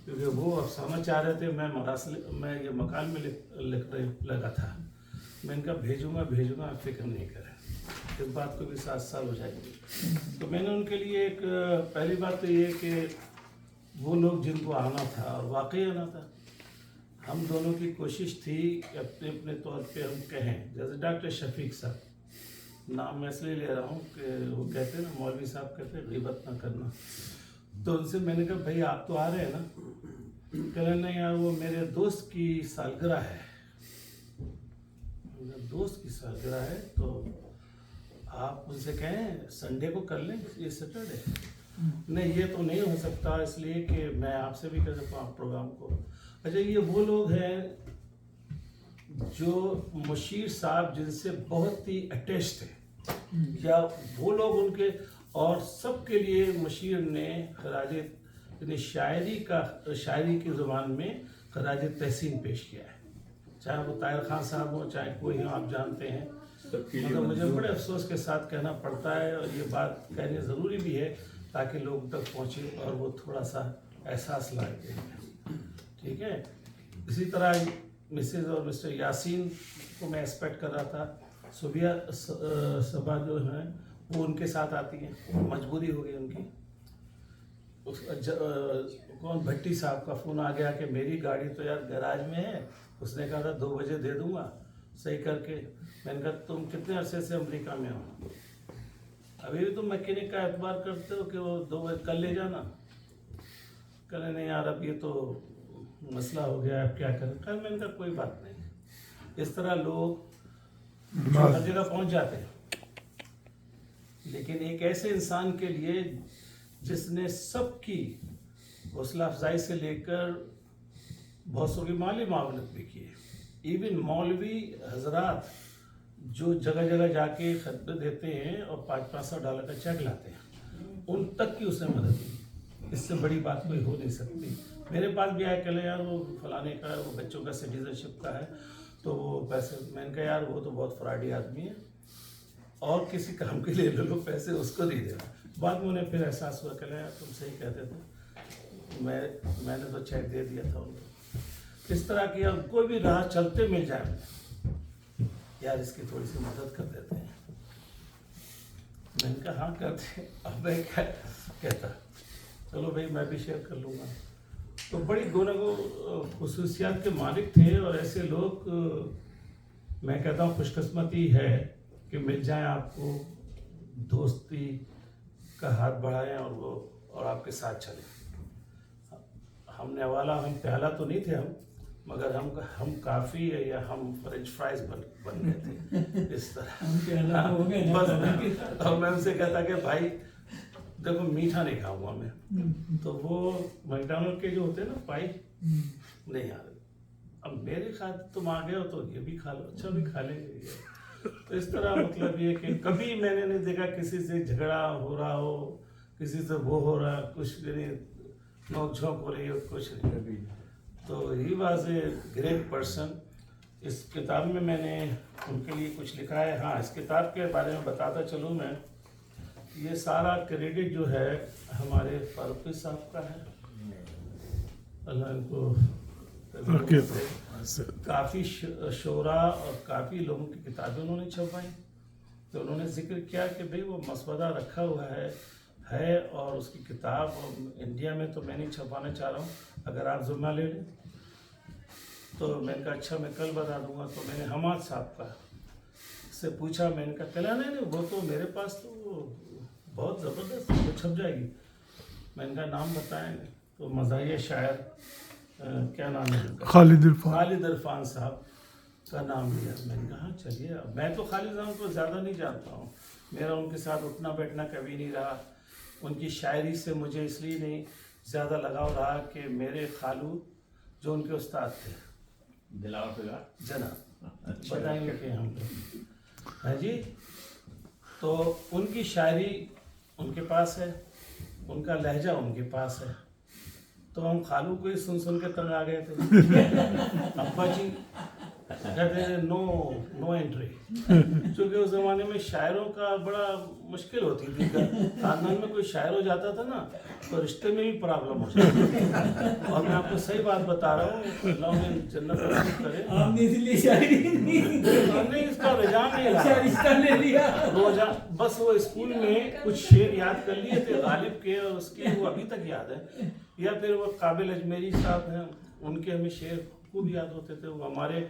کیونکہ وہ افسانہ چاہ رہے تھے، میں یہ مکان میں لکھ لگا تھا. मैंने कहा भेजूंगा, आप फिक्र नहीं करें, इस बात को भी 7 साल हो जाएंगे। तो मैंने उनके लिए एक पहली बात तो ये कि वो लोग जिनको आना था और वाकई आना था, हम दोनों की कोशिश थी कि अपने अपने तौर पे हम कहें, जैसे डॉक्टर शफीक साहब, नाम मैं इसलिए ले रहा हूँ कि वो कहते हैं ना, मौलवी साहब कहते हैं गीबत ना करना, तो उनसे मैंने कहा भाई आप तो आ रहे हैं ना, कह रहे नहीं यार वो मेरे दोस्त की सालगिरह है, मेरे दोस्त की सालगिरह है, तो आप उनसे कहें संडे को कर लें, ये सैटरडे। नहीं ये तो नहीं हो सकता, इसलिए कि मैं आपसे भी कर सकता हूँ आप प्रोग्राम को। अच्छा ये वो लोग हैं जो मुशीर साहब जिनसे बहुत ही अटैच थे, या वो लोग उनके, और सबके लिए मुशीर ने खराज यानी शायरी की ज़ुबान में खराज तहसीन पेश किया है, चाहे वो ताहिर खान साहब हो, चाहे कोई हो, आप जानते हैं। मतलब मुझे बड़े अफसोस के साथ कहना पड़ता है, और ये बात कहनी ज़रूरी भी है ताकि लोग तक पहुँचे और वो थोड़ा सा एहसास लाए। ठीक है, इसी तरह मिसेज़ और मिस्टर यासीन को मैं एक्सपेक्ट कर रहा था, सुबिया सबा जो हैं वो उनके साथ आती हैं, मजबूरी हो गई उनकी। कौन भट्टी साहब का फ़ोन आ गया कि मेरी गाड़ी तो यार गैराज में है, उसने कहा था 2 बजे दे दूँगा सही करके। मैंने कहा तुम कितने अरसे से अमेरिका में हो, अभी भी तुम मैकेनिक का एतबार करते हो कि वो 2 बजे कल ले जाना? कह नहीं यार अब ये तो मसला हो गया, अब क्या करें। कल मैंने कहा कोई बात नहीं, इस तरह लोग हर जगह पहुंच जाते हैं, लेकिन एक ऐसे इंसान के लिए जिसने सबकी हौसला अफजाई से लेकर बहुत सौ की माली मामलत भी किए, इवन मौलवी हजरात जो जगह जगह जाके खतबे देते हैं और $500 का चेक लाते हैं, उन तक की उसने मदद की। इससे बड़ी बात कोई हो नहीं सकती। मेरे पास भी आया कल यार वो फलाने का, वो बच्चों का सिटीजनशिप का है, तो वो पैसे, मैंने कहा यार वो तो बहुत फ्रॉडी आदमी है, और किसी काम के लिए ले लो पैसे, उसको नहीं देना। बाद में उन्हें फिर एहसास हुआ, कल यार तुम सही कहते थे, मैंने तो चेक दे दिया था उनको। इस तरह की अब कोई भी राह चलते मिल जाए यार इसकी थोड़ी सी मदद कर देते हैं। मैंने कहा हाँ करते। अब मैं क्या कहता, चलो भाई मैं भी शेयर कर लूँगा। तो बड़ी दोनों खुसूसियात के मालिक थे, और ऐसे लोग मैं कहता हूँ खुशकिस्मती है कि मिल जाएं आपको, दोस्ती का हाथ बढ़ाएं और आपके साथ चलें। हमने वाला हम प्याला तो नहीं थे हम, मगर हम काफ़ी है, या हम फ्रेंच फ्राइज बन गए थे इस तरह। बस और मैं उनसे कहता कि भाई देखो मीठा नहीं खाऊंगा मैं, तो वो मैकडॉनल्ड के जो होते हैं ना पाई, नहीं यार अब मेरे साथ तुम आ गए हो तो ये भी खा लो, अच्छा भी खा लेंगे। तो इस तरह मतलब ये कि कभी मैंने नहीं देखा किसी से झगड़ा हो रहा हो, किसी से वो हो रहा, कुछ नहीं, नोक झोंक हो रही हो, कुछ नहीं। तो he was a great person. इस किताब में मैंने उनके लिए कुछ लिखा है। हाँ, इस किताब के बारे में बताता चलूँ मैं, ये सारा क्रेडिट जो है हमारे फारूकी साहब का है, अल्लाह इनको काफ़ी शोरा और काफ़ी लोगों की किताबें उन्होंने छपवाई। तो उन्होंने जिक्र किया कि भाई वो मसवदा रखा हुआ है और उसकी किताब, और इंडिया में तो मैं नहीं छपाना चाह रहा हूँ, अगर आप ज़िम्मा ले लें। तो मैंने कहा अच्छा मैं कल बता दूंगा। तो मैंने हमाद साहब का से पूछा, मैंने कहा कला नहीं वो तो मेरे पास तो बहुत ज़बरदस्त वो छप जाएगी। मैंने कहा नाम बताएं, तो मज़ाहिया शायर क्या नाम है, खालिद इरफान साहब का नाम लिया। मैंने कहा हाँ चलिए। मैं तो खालिद साहब को ज़्यादा नहीं जानता हूँ, मेरा उनके साथ उठना बैठना कभी नहीं रहा। उनकी शायरी से मुझे इसलिए नहीं ज़्यादा लगाव रहा कि मेरे खालू जो उनके उस्ताद थे जनाब बताएंगे कि हम हैं जी, तो उनकी शायरी उनके पास है, उनका लहजा उनके पास है। तो हम खालू को ही सुन के तंग आ गए थे। अब्बा जी कहते हैं नो एंट्री, क्योंकि उस ज़माने में शायरों का बड़ा मुश्किल होती थी। खानदान में कोई शायर हो जाता था ना तो रिश्ते में भी प्रॉब्लम हो जाती थी। और मैं आपको सही बात बता रहा हूँ, अल्लाह उन्हें जन्नत नसीब करे। आपने इसलिए शायरी नहीं, इसका रुझान नहीं रहा, रिश्ता ले लिया। रोजा बस वो स्कूल में कुछ शेर याद कर लिए थे गालिब के, और उसके वो अभी तक याद है। या फिर वो काबिल अजमेरी साहब हैं, उनके हमें शेर खूब याद होते थे। वो हमारे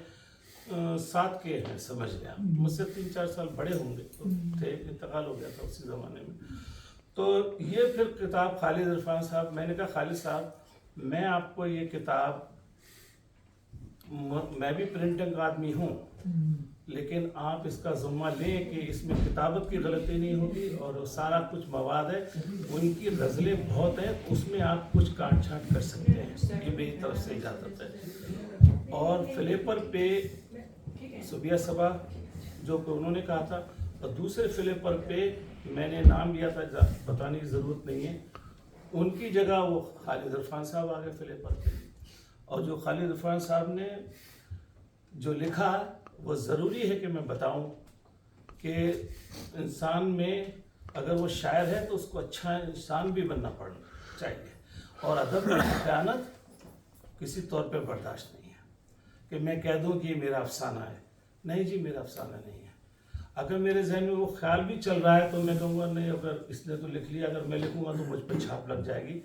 साथ के हैं, समझ लें आप, मुझसे 3-4 साल बड़े होंगे तो थे, इंतकाल हो गया था उसी ज़माने में। तो ये फिर किताब खालिद इरफान साहब, मैंने कहा खालिद साहब मैं आपको ये किताब, मैं भी प्रिंटिंग का आदमी हूँ, लेकिन आप इसका ज़िम्मा लें कि इसमें किताबत की गलती नहीं होगी और सारा कुछ मवाद है। उनकी गज़लें बहुत हैं, उसमें आप कुछ काट छाँट कर सकते हैं, ये मेरी तरफ से इजाज़त है। और फ्लेपर पे सुबिया सबा जो कि उन्होंने कहा था, और दूसरे फ्लेपर पे मैंने नाम लिया था, बताने की ज़रूरत नहीं है, उनकी जगह वो खालिद इरफान साहब आ गए फ्लेपर पे। और जो खालिद इरफान साहब ने जो लिखा वो ज़रूरी है कि मैं बताऊं कि इंसान में अगर वो शायर है तो उसको अच्छा इंसान भी बनना पड़ना चाहिए। और अदब में खयानत किसी तौर पे बर्दाश्त नहीं है कि मैं कह दूं कि ये मेरा अफसाना है। नहीं जी, मेरा अफसाना नहीं है। अगर मेरे जहन में वो ख्याल भी चल रहा है तो मैं कहूँगा नहीं, अगर इसने तो लिख लिया, अगर मैं लिखूँगा तो मुझ पर छाप लग जाएगी,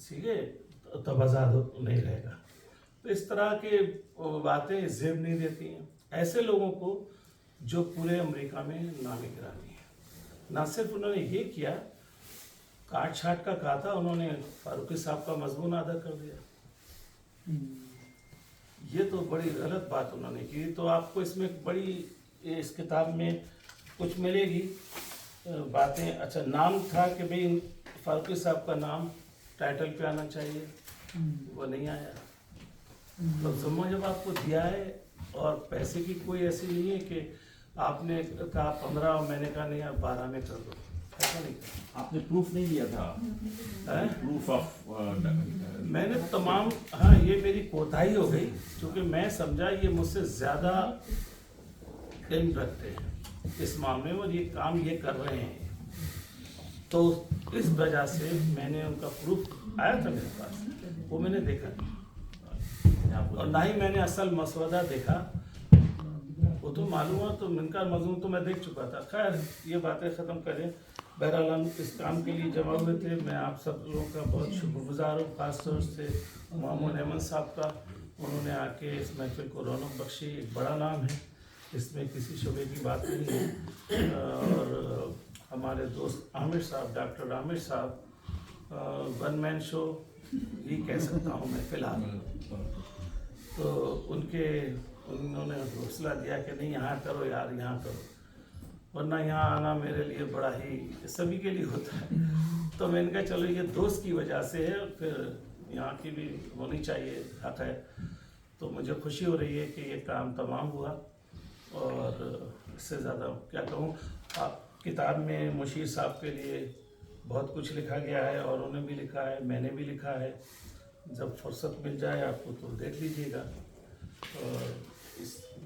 सीधे तब आज़ाद नहीं रहेगा। तो इस तरह के बातें जेब नहीं देती हैं ऐसे लोगों को जो पूरे अमेरिका में नामी गिरामी है। ना सिर्फ उन्होंने ये किया, काट छाट का कहा था, उन्होंने फारूकी साहब का मजमून अदा कर दिया। ये तो बड़ी गलत बात उन्होंने की। तो आपको इसमें बड़ी, इस किताब में कुछ मिलेगी बातें। अच्छा, नाम था कि भाई फारूकी साहब का नाम टाइटल पे आना चाहिए, वो नहीं आया। तो ज़िम्मा जब आपको दिया है, और पैसे की कोई ऐसी नहीं है कि आपने कहा 15 और मैंने कहा नहीं आप 12 में कर दो, ऐसा नहीं कहा। आपने प्रूफ नहीं दिया था? प्रूफ ऑफ मैंने तमाम, हाँ ये मेरी कोताही हो गई, क्योंकि मैं समझा ये मुझसे ज़्यादा इल्म रखते हैं इस मामले में और ये काम ये कर रहे हैं, तो इस वजह से मैंने उनका प्रूफ आया था मेरे पास, वो मैंने देखा नहीं, और ना ही मैंने असल मसवदा देखा। वो तो मालूम हुआ, तो इनका मजमून तो मैं देख चुका था। खैर ये बातें ख़त्म करें। बहरहाल हम इस काम के लिए जमा हुए थे। मैं आप सब लोगों का बहुत शुक्रगुजार हूँ, ख़ास तौर से मामून अहमद साहब का। उन्होंने आके इस महफिल को रौनक बख्शी। एक बड़ा नाम है, इसमें किसी शुबे की बात नहीं है। और हमारे दोस्त आमिर साहब, डॉक्टर आमिर साहब, वन मैन शो ये कह सकता हूँ मैं फ़िलहाल। तो उन्होंने हौसला दिया कि नहीं यहाँ करो यार, यहाँ करो, वरना यहाँ आना मेरे लिए बड़ा ही, सभी के लिए होता है। तो मैंने कहा चलो ये दोस्त की वजह से है, फिर यहाँ की भी होनी चाहिए, हक है। तो मुझे खुशी हो रही है कि ये काम तमाम हुआ, और इससे ज़्यादा क्या कहूँ। किताब में मुशीर साहब के लिए बहुत कुछ लिखा गया है, और उन्होंने भी लिखा है, मैंने भी लिखा है। जब फुर्सत मिल जाए आपको तो देख लीजिएगा। और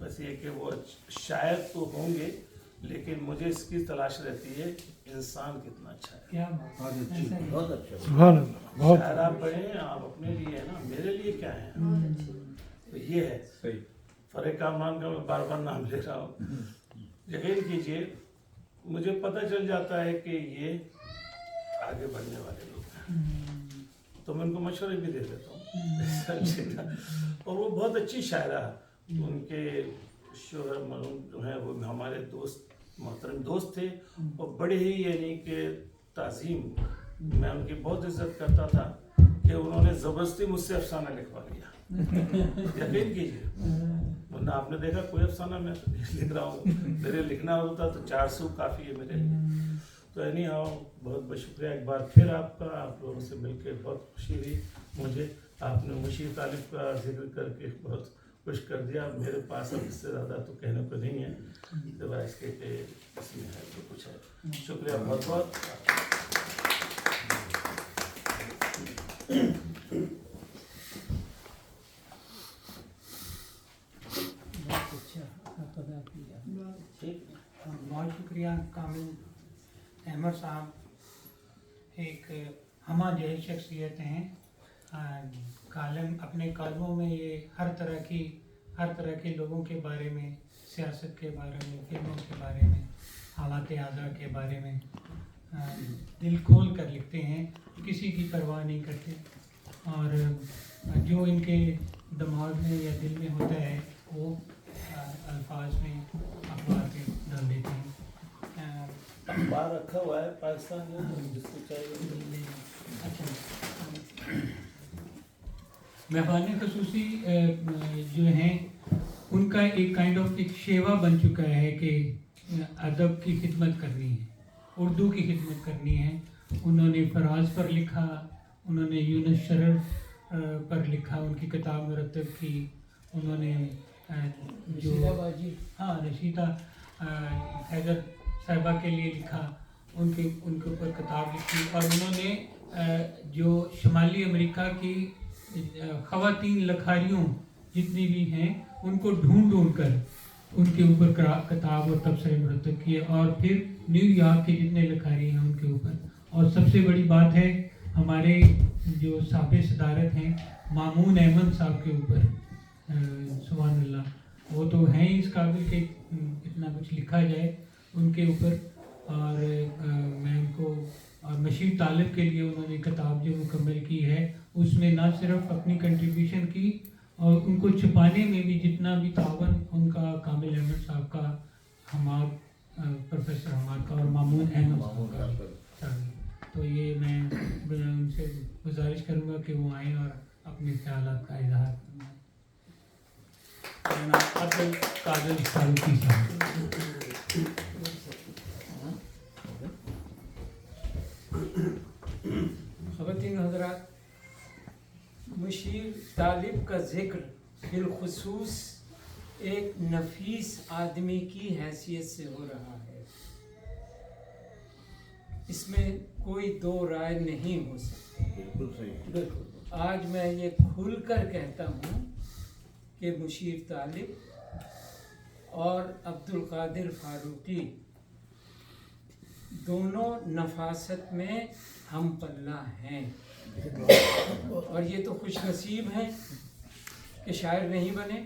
बस ये कि वो शायर तो होंगे, लेकिन मुझे इसकी तलाश रहती है इंसान कितना अच्छा है। क्या बात, बहुत अच्छा। शायर आप पढ़ें, आप अपने लिए है ना, मेरे लिए क्या है। तो ये है सही। फरेक कामरान का मैं बार बार नाम ले रहा हूँ, यकीन कीजिए मुझे पता चल जाता है कि ये आगे बढ़ने वाले लोग हैं, तो मैं उनको मशवरे भी दे देता हूँ। और वो बहुत अच्छी शायरा है। उनके शोहर मरूम जो हैं वो हमारे दोस्त, मोहतरम दोस्त थे, और बड़े ही यानी कि ताज़ीम, मैं उनकी बहुत इज्जत करता था कि उन्होंने ज़बरदस्ती मुझसे अफसाना लिखवा लिया। यकीन कीजिए, वरना आपने देखा कोई अफसाना मैं तो नहीं लिख रहा हूँ, मेरे लिखना होता तो 400 काफ़ी है मेरे लिए। तो एनी हाउ बहुत बहुत शुक्रिया एक बार फिर आपका। आप लोगों से मिलकर बहुत खुशी हुई मुझे। आपने मुशीर तालिब का जिक्र करके बहुत खुश कर दिया। मेरे पास अब इससे ज़्यादा तो कहने को नहीं है, सिवाय इसके कि इसमें है तो कुछ है। शुक्रिया बहुत बहुत। बहुत शुक्रिया कामिल अहमद साहब, एक हमा जैसी शख्सियत हैं। कालम अपने कालमों में ये हर तरह के लोगों के बारे में, सियासत के बारे में, फिल्मों के बारे में, हालात आज़ा के बारे में दिल खोल कर लिखते हैं, किसी की परवाह नहीं करते और जो इनके दिमाग में या दिल में होता है वो अल्फाज में अखबार पे डाल देते हैं। अखबार रखा हुआ है पाकिस्तान में, जिसको चाहिए। अच्छा, मेहमान खसूसी जो हैं उनका एक काइंड ऑफ एक शेवा बन चुका है कि अदब की खिदमत करनी है, उर्दू की खिदमत करनी है। उन्होंने फराज पर लिखा, उन्होंने यूनुस शरर पर लिखा, उनकी किताब मुरतब की, उन्होंने जो रशीदा हैदर साहिबा के लिए लिखा, उनके ऊपर किताब लिखी और उन्होंने जो शुमाली अमेरिका की ख़वातीन लखारियों जितनी भी हैं उनको ढूंढ कर उनके ऊपर किताब और तबसरे मुरतब किए और फिर न्यूयॉर्क के जितने लखारी हैं उनके ऊपर। और सबसे बड़ी बात है हमारे जो साहिब सदारत हैं मामून अहमद साहब के ऊपर, सुभान अल्लाह, वो तो हैं ही इस काबिल के इतना कुछ लिखा जाए उनके ऊपर। और मैं उनको और मशीर तालिब के लिए उन्होंने किताब जो मुकम्मल की है उसमें ना सिर्फ अपनी कंट्रीब्यूशन की और उनको छुपाने में भी जितना भी तावन उनका कामिल अहमद साहब का, हमाद प्रोफेसर हमाद का और मामून अहमद साहब का। तो ये मैं उनसे गुजारिश करूँगा कि वो आएँ और अपने ख्यालात का इजहार करें। अब्दुल कादिर फारूकी साहब। ख़वातीन हज़रात, मुशीर तालिब का ज़िक्र बिलखुसूस एक नफीस आदमी की हैसियत से हो रहा है, इसमें कोई दो राय नहीं हो सकती। बिल्कुल सही। आज मैं ये खुल कर कहता हूँ कि मुशीर तालिब और अब्दुल कादिर फारूकी दोनों नफासत में हम पल्ला हैं और ये तो खुश नसीब हैं कि शायर नहीं बने।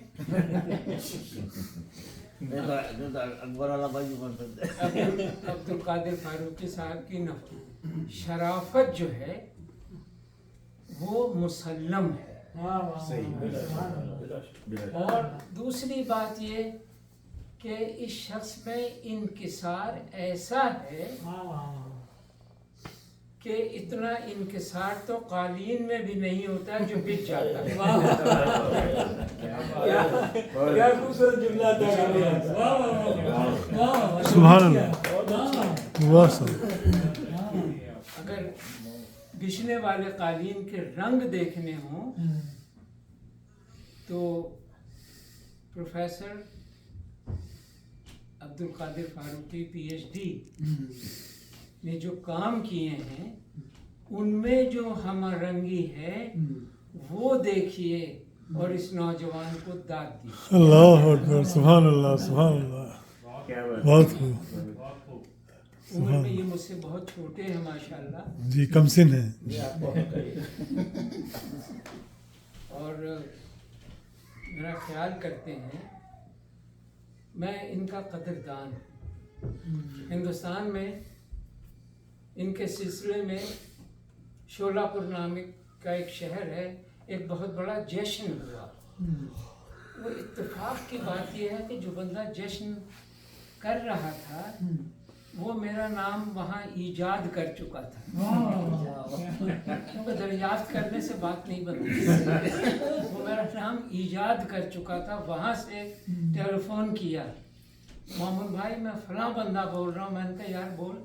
अब्दुल कादिर फारूकी साहब की शराफत जो है वो मुसल्लम है। और दूसरी बात ये कि इस शख्स में इनकिसार ऐसा है कि इतना इनकिसार तो कालीन में भी नहीं होता है जो बिक जाता है। क्या खूबसूरत जुमला था। सुभान अल्लाह, वाह साहब। अगर बिछने वाले कालीन के रंग देखने हों तो प्रोफेसर अब्दुल कादिर फारूकी PhD ने जो काम किए हैं उनमें जो हम रंगी है वो देखिए और इस नौजवान को दाद दीजिए। अल्लाह अकबर, सुभान अल्लाह, सुभान अल्लाह, बहुत खूब। उम्र में ये मुझसे बहुत छोटे हैं माशाल्लाह जी, कमसिन है। और मेरा ख्याल करते हैं, मैं इनका कदरदान हूँ। हिंदुस्तान में इनके सिलसिले में शोलापुर नामक का एक शहर है, एक बहुत बड़ा जश्न हुआ। वो इत्तेफाक की बात यह है कि जो बंदा जश्न कर रहा था वो मेरा नाम वहाँ ईजाद कर चुका था। क्योंकि दरियाफ्त करने से बात नहीं बनती। वो मेरा नाम ईजाद कर चुका था। वहाँ से टेलीफोन किया, मामून भाई मैं फलां बंदा बोल रहा हूँ। मैंने कहा यार बोल।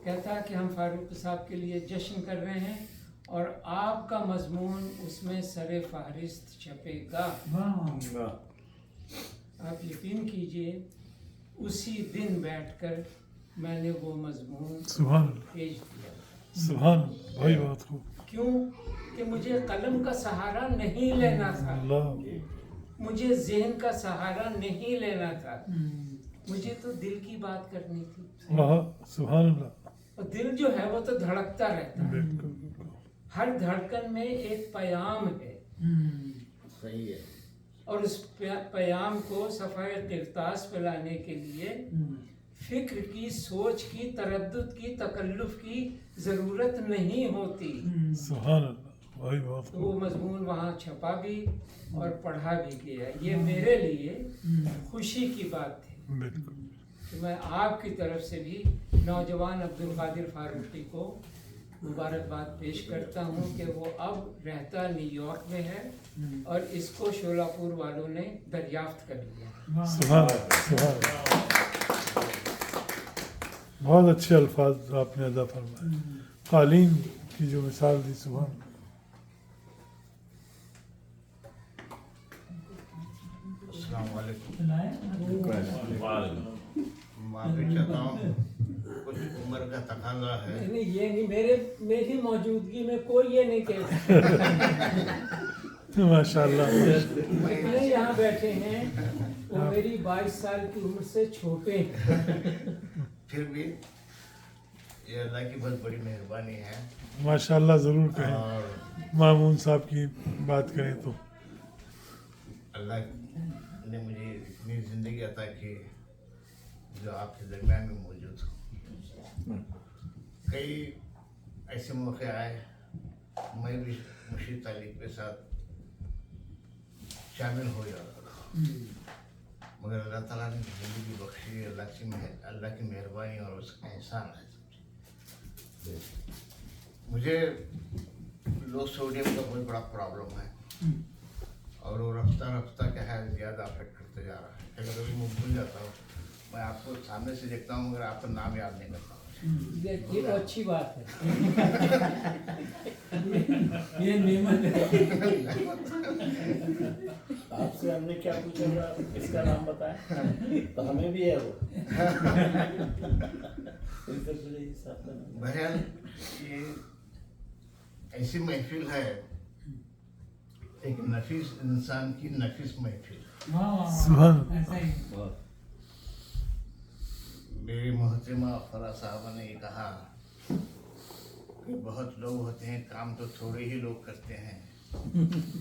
कहता कि हम फारूक साहब के लिए जश्न कर रहे हैं और आपका मजमून उसमें सरे फहरिस्त छपेगा। आप यकीन कीजिए उसी दिन बैठकर मैंने वो मजमून भेज दिया। सुभान, भाई बहुत खूब। क्यों कि मुझे कलम का सहारा नहीं लेना था। मुझे ज़हन का सहारा नहीं लेना था, मुझे तो दिल की बात करनी थी। वाह सुभान अल्लाह। और दिल जो है वो तो धड़कता रहता है, बिल्कुल बिल्कुल। हर धड़कन में एक पैगाम है, सही है। और उस पैगाम को सफ़ाए किरतास पे लाने के लिए फिक्र की, सोच की, तरद्दुद की, तकल्लुफ की ज़रूरत नहीं होती। सुभान अल्लाह, वही बहुत तो वो मजमून वहाँ छपा भी और पढ़ा भी गया। ये मेरे लिए खुशी की बात थी बिल्कुल। कि मैं आपकी तरफ से भी नौजवान अब्दुल कादिर फारूकी को मुबारकबाद पेश करता हूँ कि वो अब रहता न्यूयॉर्क में है और इसको शोलापुर वालों ने दरियाफ्त कर लिया। सुभान अल्लाह, सुभान अल्लाह। बहुत अच्छे अल्फाज आपने अदा फरमाए, तालीम की जो मिसाल दी, सुभान अल्लाह। माफी चाहता हूँ, कुछ उम्र का तकाजा है। नहीं, ये नहीं, मेरी मौजूदगी में कोई ये नहीं कह माशाल्लाह। जितने यहाँ बैठे हैं वो मेरी 22 साल की उम्र से छोटे हैं। फिर भी ये अल्लाह की बहुत बड़ी मेहरबानी है। माशाल्लाह ज़रूर कहें, और मामून साहब की बात करें तो अल्लाह ने मुझे इतनी ज़िंदगी अता की जो आपके दरमियान में मौजूद हूँ। कई ऐसे मौके आए, मैं भी मुशीद तालिब के साथ शामिल हो जाता था, मगर अल्लाह ताला ने ज़िंदगी बख्शी। अल्लाह की मेहरबानी और उसका एहसान है। मुझे लो सोडियम का बहुत बड़ा प्रॉब्लम है और वो रफ्ता रफ्ता क्या है ज़्यादा अफेक्ट करते जा रहा है। कभी कभी मैं भूल जाता हूँ, मैं आपको सामने से देखता हूँ मगर आपका नाम याद नहीं करता हूँ। ये तो अच्छी बात है। ये नेमत है। आपसे हमने क्या पूछा, इसका नाम बताएं तो हमें भी है वो। बहरहाल ये ऐसी महफिल है, एक नफीस इंसान की नफीस महफिल। मेरी मोहतरमा फरा साहबा ने ये कहा कि बहुत लोग होते हैं, काम तो थोड़े ही लोग करते हैं,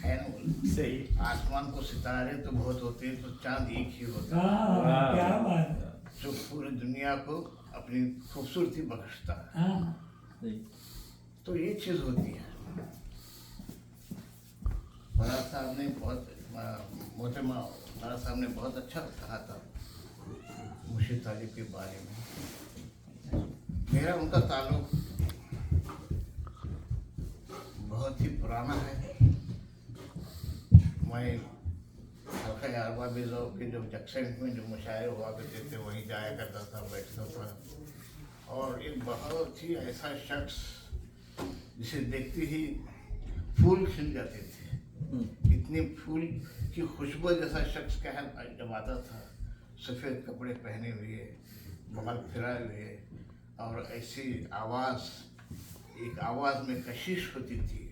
है ना? सही। आसमान को सितारे तो बहुत होते हैं, तो चांद एक ही होता है क्या बात, जो पूरी दुनिया को अपनी खूबसूरती बख्शता है। तो ये चीज़ होती है। फरा साहब ने मोहतरमा फरा साहब ने बहुत अच्छा कहा था मुशीद तालिब के बारे में। मेरा उनका ताल्लुक बहुत ही पुराना है। मैं हल्का अरबा बेज़ौ के जो जक्सन में जो मुशायरे हुआ करते थे वहीं जाया करता था, बैठता था। और एक बहुत ही ऐसा शख्स जिसे देखते ही फूल खिल जाते थे, इतनी फूल की खुशबू जैसा शख्स क्या है जब आता था, सफ़ेद कपड़े पहने हुए, बाल फिराए हुए, और ऐसी आवाज़, एक आवाज़ में कशिश होती थी।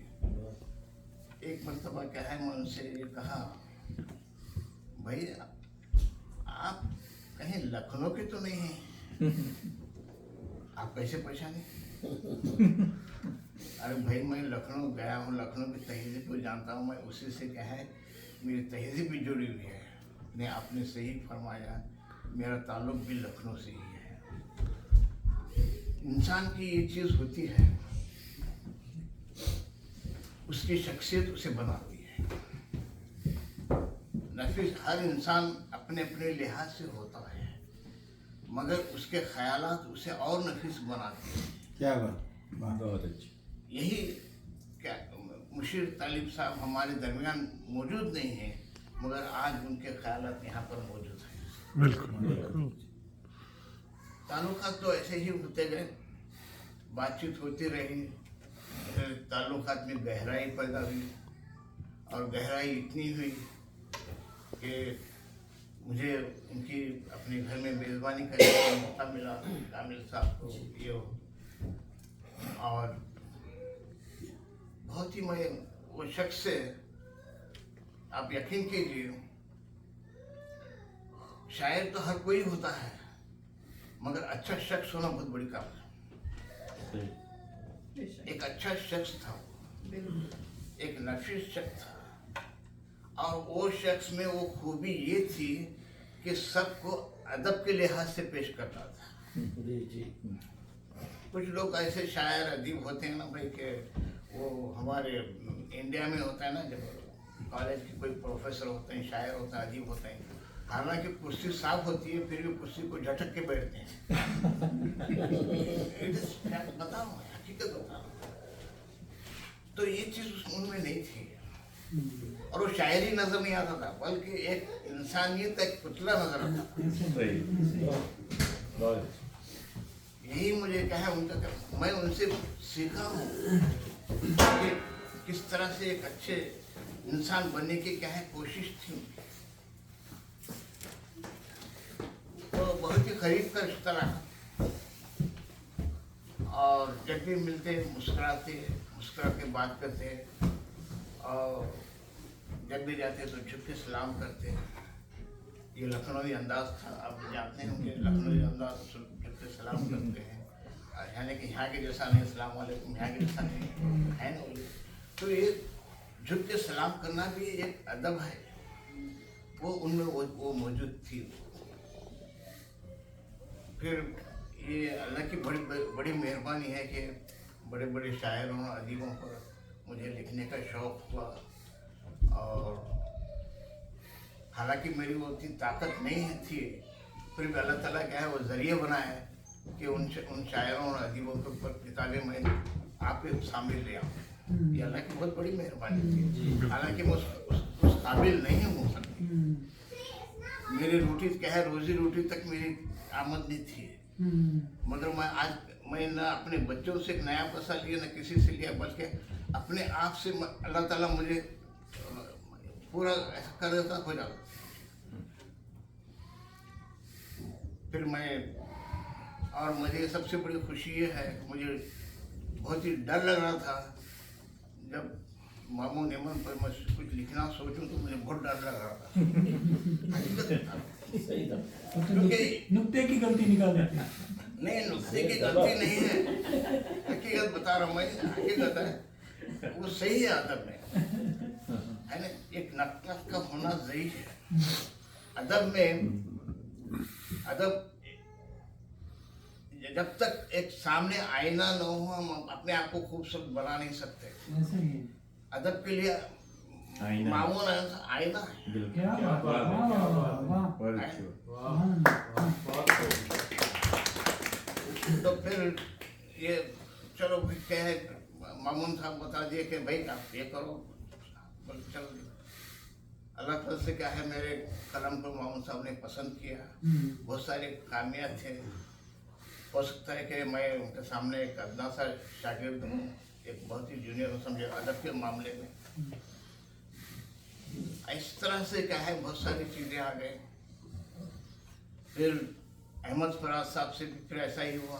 एक मरतबा क्या है, मैं उनसे ये कहा, भाई आप कहीं लखनऊ के तो नहीं हैं? आप कैसे पहचाने? अरे भाई मैं लखनऊ गया हूँ, लखनऊ की तहजीब को जानता हूँ, मैं उसी से क्या है मेरी तहजीब भी जुड़ी हुई है। ने आपने सही फरमाया, मेरा ताल्लुक भी लखनऊ से ही है। इंसान की ये चीज़ होती है, उसकी शख्सियत उसे बनाती है। नफीस हर इंसान अपने अपने लिहाज से होता है, मगर उसके ख्यालात उसे और नफीस बनाते हैं। क्या बात, बहुत अच्छी। यही क्या मुशीद तालिब साहब हमारे दरमियान मौजूद नहीं है, मगर आज उनके ख्यालात यहाँ पर मौजूद हैं। बिल्कुल। ताल्लुकात तो ऐसे ही होते गए, बातचीत होती रही, ताल्लुकात में गहराई पैदा हुई, और गहराई इतनी हुई कि मुझे उनकी अपने घर में मेज़बानी करने का मौका मिला, कामिल साहब को ये हो। और बहुत ही मैं वो शख्स से, आप यकीन कीजिए शायर तो हर कोई होता है, मगर अच्छा शख्स होना बहुत बड़ी काम है। एक अच्छा शख्स था वो, एक नफीस शख्स था, और वो शख्स में वो खूबी ये थी कि सबको अदब के लिहाज से पेश करता था। कुछ लोग ऐसे शायर अदीब होते हैं ना भाई कि वो हमारे इंडिया में होता है ना, जब कॉलेज के कोई प्रोफेसर होते हैं, शायर होते हैं, अदीब होते हैं, हालांकि कुर्सी साफ होती है फिर भी कुर्सी को झटक के बैठते हैं। बताओ, हकीकत बताओ। तो ये चीज उनमें नहीं थी, और वो शायरी नजर नहीं आता था, बल्कि एक इंसानियत, एक पुतला नजर आता था। यही मुझे कहा उनका, मैं उनसे सीखा हूँ कि किस तरह से एक अच्छे इंसान बनने की क्या है कोशिश थी। तो बहुत ही करीब का रिश्ता रहा, और जब भी मिलते मुस्कुराते, मुस्कुरा के बात करते, और जब भी जाते तो झुक के सलाम करते। ये लखनवी अंदाज था, आप जानते हैं कि लखनवी अंदाज झुक के सलाम करते हैं, यानी कि यहाँ के जैसा नहीं, अस्सलाम वालेकुम यहाँ के जैसा नहीं है ना। तो ये झुक के सलाम करना भी एक अदब है, वो उनमें वो मौजूद थी। फिर ये अल्लाह की बड़ी मेहरबानी है कि बड़े बड़े शायरों, अदीबों पर मुझे लिखने का शौक़ हुआ, और हालांकि मेरी वो उतनी ताकत नहीं थी, फिर भी अल्लाह ताला क्या है वो ज़रिए बनाया है कि उन शायरों और अदीबों के ऊपर किताबें मैं आपके सामने ले आऊँ। ये अल्लाह की बहुत बड़ी मेहरबानी थी। हालांकि मैं उस काबिल नहीं हो सकती, मेरी रोटी क्या है, रोजी रोटी तक मेरी आमदनी थी, मगर मैं न अपने बच्चों से एक नया पैसा लिया, न किसी से लिया, बल्कि अपने आप से अल्लाह ताला मुझे पूरा कर देता हो जाता। फिर मैं, और मुझे सबसे बड़ी खुशी ये है, मुझे बहुत ही डर लग रहा था जब मामून एमन पर मैं कुछ लिखना सोचूं, तो मुझे बहुत डर लग रहा था। सही था, क्योंकि नुक्ते की गलती निकाल देते हैं। नहीं, नुक्ते की गलती नहीं है, हकीकत बता रहा हूँ मैं, हकीकत है, वो सही है अदब में, है ना। एक नक़्क़त का होना ज़रूरी है अदब में। अदब जब तक एक सामने आईना न हो, हम अपने आप को खूबसूरत बना नहीं सकते। अदब के लिए मामून आईना है। तो फिर ये चलो क्या है, मामून साहब बता दिए कि भाई आप ये करो, चलो अल्लाह ताला से क्या है, मेरे कलम को मामून साहब ने पसंद किया, बहुत सारे खामियां थे। हो सकता है कि मैं उनके सामने एक अदना सा शागिर्द हूँ, एक बहुत ही जूनियर हूँ समझे अदब के मामले में। इस तरह से क्या है बहुत सारी चीज़ें आ गई। फिर अहमद फराज साहब से भी फिर ऐसा ही हुआ,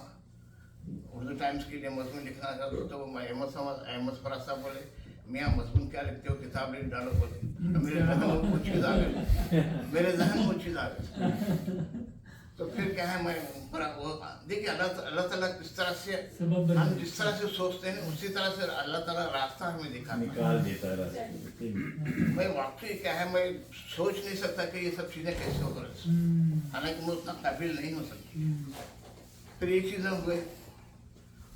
उर्दू टाइम्स के लिए मजमून लिखना चाहता तो मैं अहमद फराज साहब बोले, मियाँ मजमून क्या लिखते हो, किताब लिख डालो। बोले मेरे जहन में वो चीज़ आ गई, तो फिर क्या है मैं वो देखिए अल्लाह ताला किस तरह से, हम जिस तरह से सोचते हैं उसी तरह से अल्लाह ताला रास्ता हमें निकाल देता है। मैं वाकई क्या है, मैं सोच नहीं सकता कि ये सब चीज़ें कैसे हो रही, हालांकि मैं उतना काबिल नहीं हो सकती। फिर ये चीज़ें हुए,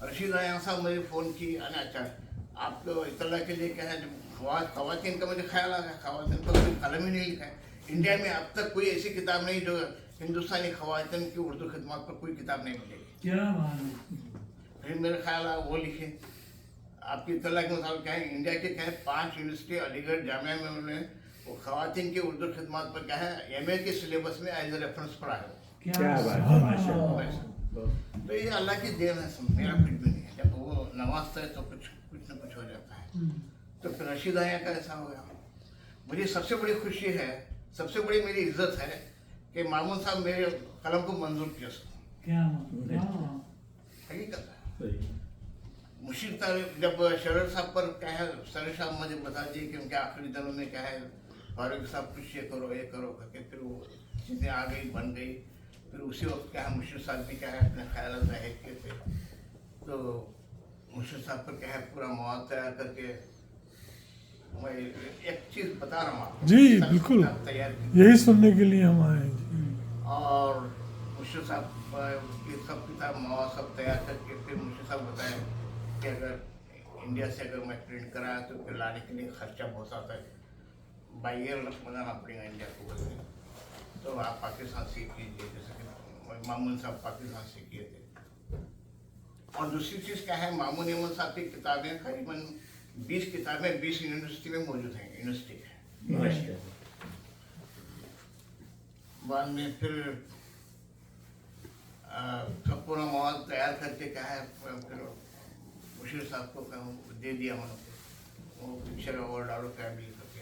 रशीद आया साहब मुझे फ़ोन की, अच्छा आपको इतला के लिए क्या है, ख़वातीन का मुझे ख्याल आ गया, ख़वातीन का कोई कलम ही नहीं लिखा है इंडिया में अब तक, कोई ऐसी किताब नहीं जो हिंदुस्तानी ख़वातीन की उर्दू खिदमत पर कोई किताब नहीं मिलेगी। क्या बात है। फिर मेरा ख्याल है वो लिखे। आपकी इतला के मुताबिक क्या है, इंडिया के क्या है 5 यूनिवर्सिटी, अलीगढ़ जामिया में उन्होंने वो ख़वातीन की उर्दू खिदमत पर क्या है MA के सिलेबस में एज ए रेफरेंस पढ़ा है। क्या बात है, माशाअल्लाह। तो ये अल्लाह की देन है, मेरा कुछ भी नहीं है। जब वो नवाजता है तो कुछ न कुछ हो जाता है। तो फिर रशीद आया का ऐसा हो गया। मुझे सबसे बड़ी खुशी है, सबसे बड़ी मेरी इज्जत है कि मामून साहब मेरे कलम को मंजूर किया। क्या हकीकत है। मुशीर जब शरर साहब पर क्या है, शरर साहब मुझे बता दिए कि उनके आखिरी दिनों में क्या है, फारूक साहब कुछ ये करो करके फिर वो चीज़ें आ गई, बन गई। फिर उसी वक्त क्या है, मुर्शिद साहब भी क्या है अपने ख्याल जाहिर किए थे, तो मुर्शिद साहब पर क्या है पूरा मवाद तैयार करके मैं एक चीज़ बता रहा हूँ जी बिल्कुल, यही सुनने के लिए हम आए हैं जी। और मुर्शिद साहब ये सब किताब मवाद सब तैयार करके फिर मुर्शिद साहब बताए कि अगर इंडिया से अगर मैं प्रिंट कराया तो फिर लाने के लिए खर्चा बहुत आता है, बाई एयर मंगाना पड़ेगा इंडिया को बोलते, तो आप पाकिस्तान से कीजिए, जैसे कि मामून साहब पाकिस्तान से किए थे। और दूसरी चीज़ क्या है, मामून अहमद साहब की किताबें करीबन 20 किताबें 20 यूनिवर्सिटी में मौजूद हैं, यूनिवर्सिटी बाद में फिर सब पूरा मवाद तैयार करके क्या है फिर मुर्शिद साहब को दे दिया मैंने, वो पिक्चर अवार्ड डालो क्या भी करके,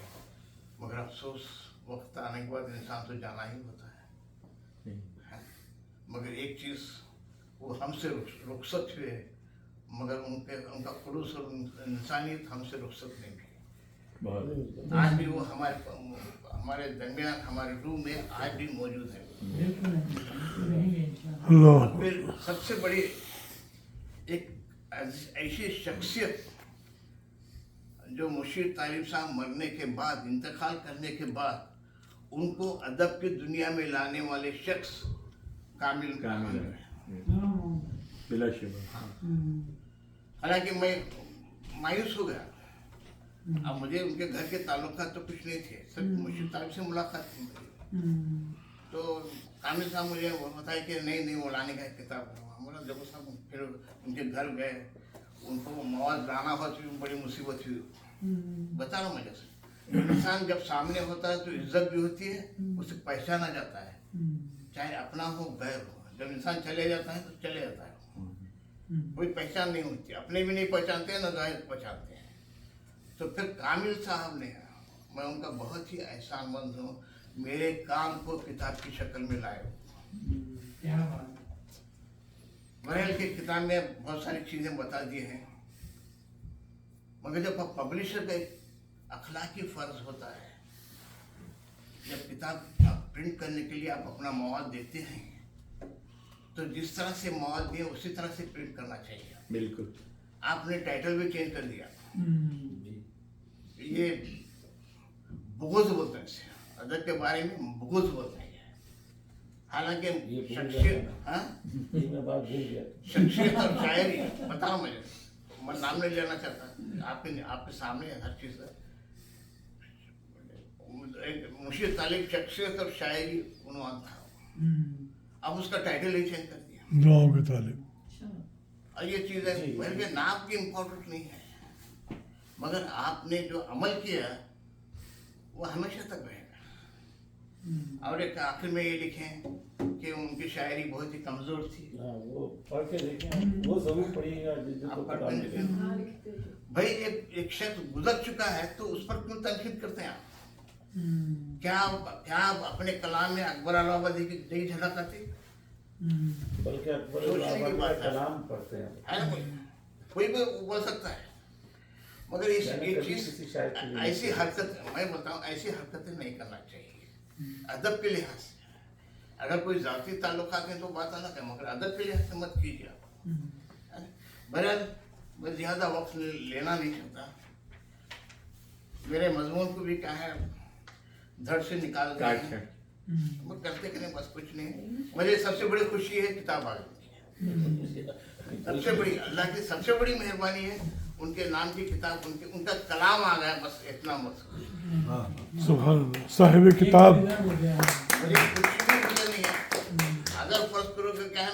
मगर अफसोस वक्त आने के बाद इंसान तो जाना ही होता है। मगर एक चीज़ वो हमसे रुखसत हुए, मगर उनका खुलूस और इंसानियत हमसे रुखसत नहीं हुई। आज भी वो हमारे दरमियान, हमारे रूम में आज भी मौजूद है। और फिर सबसे बड़ी एक ऐसी शख्सियत जो मुर्शिद तालिब साहब मरने के बाद, इंतकाल करने के बाद उनको अदब की दुनिया में लाने वाले शख्स कामिल बिला शुबा। हालांकि मैं मायूस हो गया, अब मुझे उनके घर के ताल्लुकात तो कुछ नहीं थे, सिर्फ मुर्शिद तालिब से मुलाकात थी मेरी। तो कामिल साहब मुझे बताया कि नहीं वो लाने का किताब है। हमारा जब साहब फिर उनके घर गए, उनको मवाद लाना हो तो बड़ी मुसीबत हुई। बता रहा हूँ मजा से, इंसान जब सामने होता है तो इज्जत भी होती है, उसे पहचाना जाता है, चाहे अपना हो गैर हो। जब इंसान चले जाता है तो चले जाता है, कोई पहचान नहीं होती, अपने भी नहीं पहचानते हैं ना गायब पहचानते हैं। तो फिर कामिल साहब ने, मैं उनका बहुत ही एहसानमंद हूँ, मेरे काम को किताब की शक्ल में लाए। बहरहाल की किताब में बहुत सारी चीज़ें बता दी हैं, मगर जब पब्लिशर का एक अखलाकी फ़र्ज होता है, जब किताब आप प्रिंट करने के लिए आप अपना मवाद देते हैं तो जिस तरह से मवाद दिए उसी तरह से प्रिंट करना चाहिए। बिल्कुल। आपने टाइटल भी चेंज कर दिया, ये बुग़्ज़ बोलते हैं, अदब के बारे में बुग़्ज़ बोलते हैं। हालांकि शख्सियत और शायरी बता रहा हूँ, मैं नाम नहीं लेना चाहता, आपके सामने हर चीज़ है। मुर्शिद तालिब शख्सियत और शायरी उन्वान था, अब उसका टाइटल ही चेंज कर दिया, दुआओं के तालिब। और ये चीज़ है, बल्कि नाम की इम्पोर्टेंट नहीं है, मगर आपने जो अमल किया वो हमेशा तक रहेगा। और एक आखिर में ये लिखें कि उनकी शायरी बहुत ही कमज़ोर थी। वो पढ़ के देखें, वो ज़रूर पढ़िएगा। भाई एक शख्स गुजर चुका है तो उस पर क्यों तनकीद करते हैं आप? क्या आप अपने कलाम में अकबर अलाहाबादी की नहीं झलकाते? बल्कि अकबर का कलाम पढ़ते हैं, है ना? कोई भी बोल सकता है, मगर ये चीज़ ऐसी हरकत, मैं बताऊँ, ऐसी हरकतें नहीं करना चाहिए अदब के लिहाज से। अगर कोई ज़ाती ताल्लुकात हैं तो बात अलग है, मगर अदब के लिहाज से मत कीजिए आप। बहरहाल मैं ज़्यादा वक्त लेना नहीं चाहता, मेरे मजमून को भी क्या है धड़ से निकाल दिया, वो करते कि नहीं, बस कुछ नहीं। मुझे सबसे बड़ी खुशी है किताब आ गई, सबसे बड़ी अल्लाह की सबसे बड़ी मेहरबानी है, उनके नाम की किताब, उनका कलाम आ गया, बस इतना मत। सुभान अल्लाह, साहिब किताब। मुझे खुशी भी मुझे नहीं है, अगर फर्ज करो कि क्या है,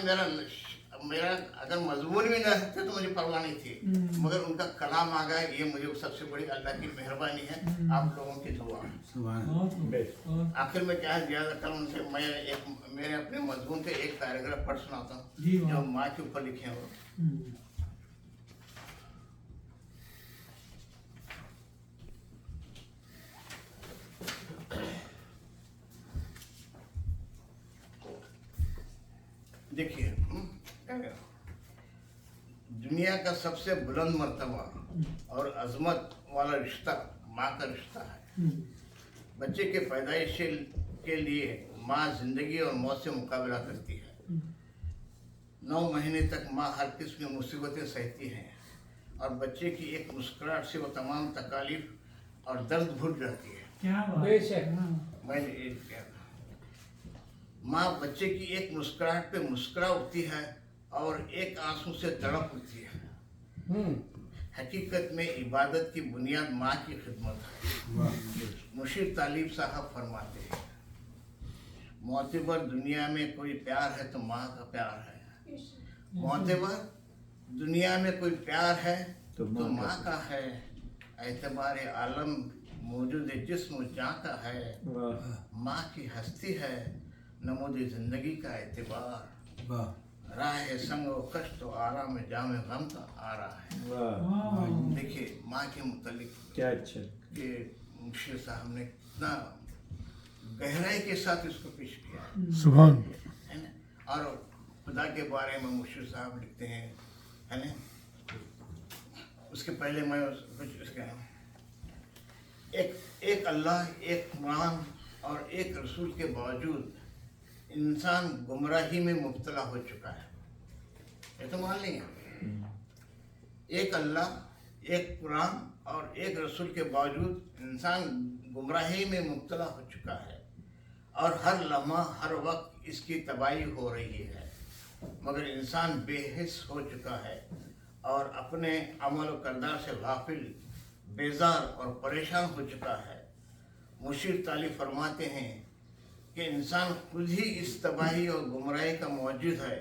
मेरा अगर मजबूर भी ना रहते तो मुझे परवाह नहीं थी, मगर उनका कलाम आ गया, ये मुझे सबसे बड़ी अल्लाह की मेहरबानी है, आप लोगों की दुआ। आखिर में क्या है, ज़्यादा कलम से मैं मेरे अपने मजमून से एक पैराग्राफ पढ़ सुनाता हूँ जो माँ के ऊपर लिखे हैं। वो देखिए, दुनिया का सबसे बुलंद मर्तबा और अजमत वाला रिश्ता माँ का रिश्ता है। बच्चे के पैदाइश से के लिए माँ जिंदगी और मौत से मुकाबला करती है। 9 महीने तक माँ हर किस्म की मुसीबतें सहती हैं और बच्चे की एक मुस्कुराहट से वो तमाम तकालीफ और दर्द भूल जाती है। क्या बेशक मैंने ये किया, माँ बच्चे की एक मुस्कुराहट पे मुस्कुरा उठती है और एक आंसू से तड़प उठती है। हकीकत में इबादत की बुनियाद माँ की खिदमत है। मुशीर तालिब साहब फरमाते हैं, मोतबर दुनिया में कोई प्यार है तो माँ का प्यार है। मोतबर दुनिया में कोई प्यार है तो माँ का है। एतबार आलम मौजूद जिस्म जाँ का है। माँ की हस्ती है नमूद जिंदगी का एतबार। राह संग व कष्ट तो आराम जामे गम का आ रहा है। देखिए माँ के मुतालिक क्या अच्छा कि मुशीर साहब ने कितना गहराई के साथ इसको पेश किया सुभान है ना। और खुदा के बारे में मुशीर साहब लिखते हैं, है ना। उसके पहले मैं कुछ उसका एक अल्लाह, एक कुरान और एक रसूल के बावजूद इंसान गुमराही में मुब्तला हो चुका है। ये तो मान लेंगे। एक अल्लाह, एक कुरान और एक रसूल के बावजूद इंसान गुमराही में मुब्तला हो चुका है और हर लम्हा हर वक्त इसकी तबाही हो रही है। मगर इंसान बेहिस हो चुका है और अपने अमल व किरदार से गाफिल, बेजार और परेशान हो चुका है। मुशीर तालिब फरमाते हैं कि इंसान खुद ही इस तबाही और गुमराही का मौजूद है।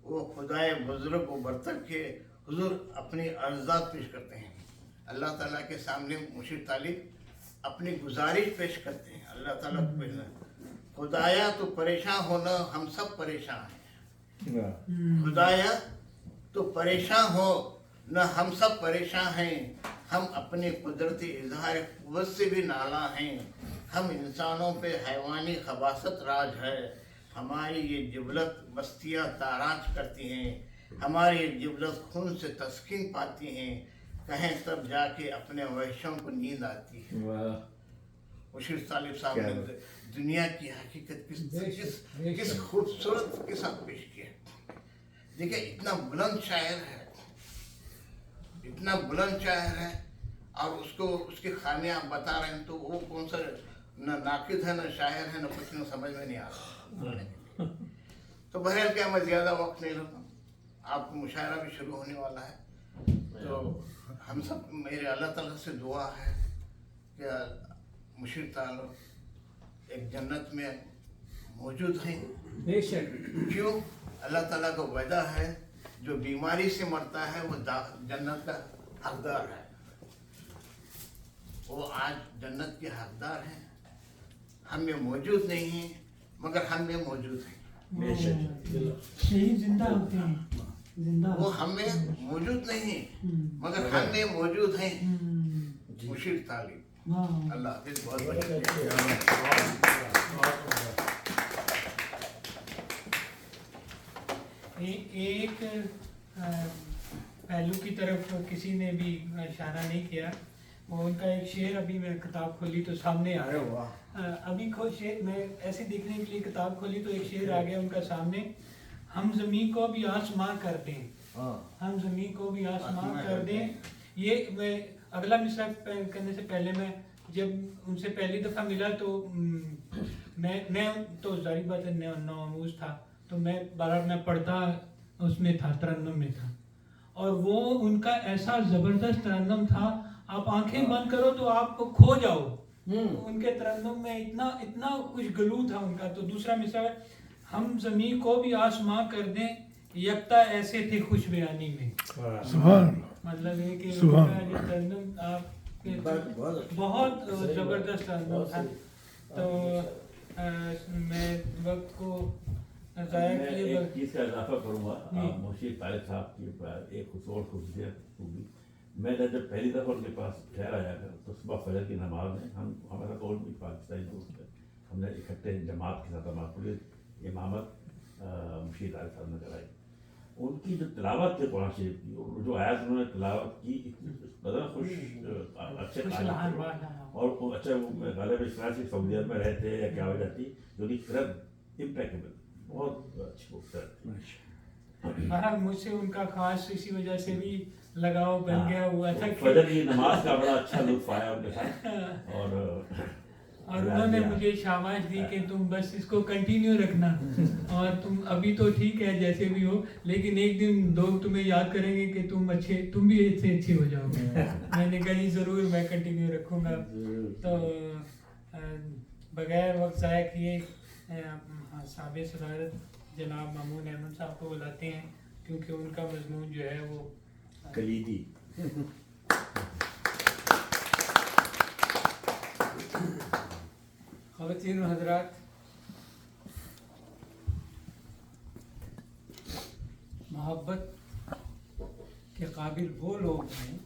वो खुदाए बुजुर्ग व बरतर के हुजूर अपनी अर्ज़ात पेश करते हैं। अल्लाह ताला के सामने मुशीर तालिब अपनी गुजारिश पेश करते हैं। अल्लाह ताला को खुदाया तो परेशान होना, हम सब परेशान हैं। खुदाया तो परेशान हो न, हम सब परेशान हैं। हम अपनी कुदरती इजहार कुव्वत से भी नाला हैं। हम इंसानों पे हैवानी खबासत राज है। हमारी ये जिबलत बस्तियाँ ताराज करती हैं। हमारी ये जिबलत खून से तस्कीन पाती हैं। कहें तब जाके अपने वहशों को नींद आती है। मुशीर तालिब साहब ने दुनिया की हकीकत किस खूबसूरत के साथ पेश किया। देखिए इतना बुलंद शायर है, इतना बुलंद शायर है और उसको उसकी खामियां आप बता रहे हैं तो वो कौन सा न नाकिद है, न शायर है, न कुछ, न समझ में नहीं आ रहा। तो बहरहाल क्या, मैं ज़्यादा वक्त नहीं लूँगा, आपको मुशायरा भी शुरू होने वाला है। तो हम सब, मेरे अल्लाह ताला से दुआ है कि मुशीर तालिब एक जन्नत में मौजूद हैं। बेशक। क्यों? अल्लाह ताला को वादा है जो बीमारी से मरता है वो जन्नत का हकदार है। वो आज जन्नत के हकदार हैं। हम में मौजूद नहीं है मगर हम में मौजूद है। शहीद जिंदा होते हैं, जिंदा वो हम में मौजूद नहीं है मगर हम में मौजूद हैं। मुशीर तालिब, अल्लाह हाफिज़। बहुत एक पहलू की तरफ किसी ने भी इशारा नहीं किया। वो उनका एक शेर, अभी मैं किताब खोली तो सामने आ गया। अभी शेर मैं ऐसे देखने के लिए किताब खोली तो एक शेर आ गया उनका सामने। हम ज़मीं को भी आसमां कर दें, हम ज़मीं को भी आसमां कर दें। ये मैं अगला मिसरा करने से पहले, मैं जब उनसे पहली दफ़ा मिला तो मैं तो जाहिर बात है नौआमूज़ था, तो मैं बार मैं पढ़ता उसमें था, तरन्नुम में था। और वो उनका ऐसा ज़बरदस्त तरन्नुम था, आप आंखें बंद करो तो आप खो जाओ उनके तरन्नुम में। इतना कुछ गलू था उनका। तो दूसरा मिसरा है, हम ज़मीं को भी आसमां कर दें, यकता ऐसे थे खुश बयानी में। मतलब ये कि उनका ये तरन्नुम आपके बहुत ज़बरदस्त तरन्नुम था। तो मैं वक्त को एक चीज़ का इजाफा करूँगा मुशीर तालिब साहब की एक खूबसूरत खूबी। मैं जब पहली दफ़ा उनके पास ठहरा जाकर तो सुबह फजर की नमाज में हमारा और भी पाकिस्तानी दोस्त है, हमने इकट्ठे जमात के साथ हमारी पूरी इमामत मुशीर तालिब साहब ने कराई। ان کی جو تلاوت تھی قرآن شریف کی، جو آیات انہوں نے تلاوت کی، بدل خوش اچھے اور اچھا غالب اسلام سے سعودیہ میں رہتے یا کیا وجہ تھی، جو ان کی قرت امپیکیبل، بہت اچھی خوبصورت تھی۔ بہرحال مجھ سے ان کا خاص اسی وجہ سے بھی لگاؤ بن گیا ہوا تھا کہ فجر کی نماز کا بڑا اچھا لطف آیا ان کے ساتھ، اور انہوں نے مجھے شاباش دی کہ تم بس اس کو کنٹینیو رکھنا، اور تم ابھی تو ٹھیک ہے جیسے بھی ہو، لیکن ایک دن لوگ تمہیں یاد کریں گے کہ تم بھی اچھے ہو جاؤ گے۔ میں نے کہا جی ضرور میں کنٹینیو رکھوں گا۔ تو بغیر وقت ضائع کیے صاحب صدارت جناب مامون احمد صاحب کو بلاتے ہیں، کیونکہ ان کا مضمون جو ہے وہ کلیدی۔ خواتین و حضرات، محبت کے قابل وہ لوگ ہیں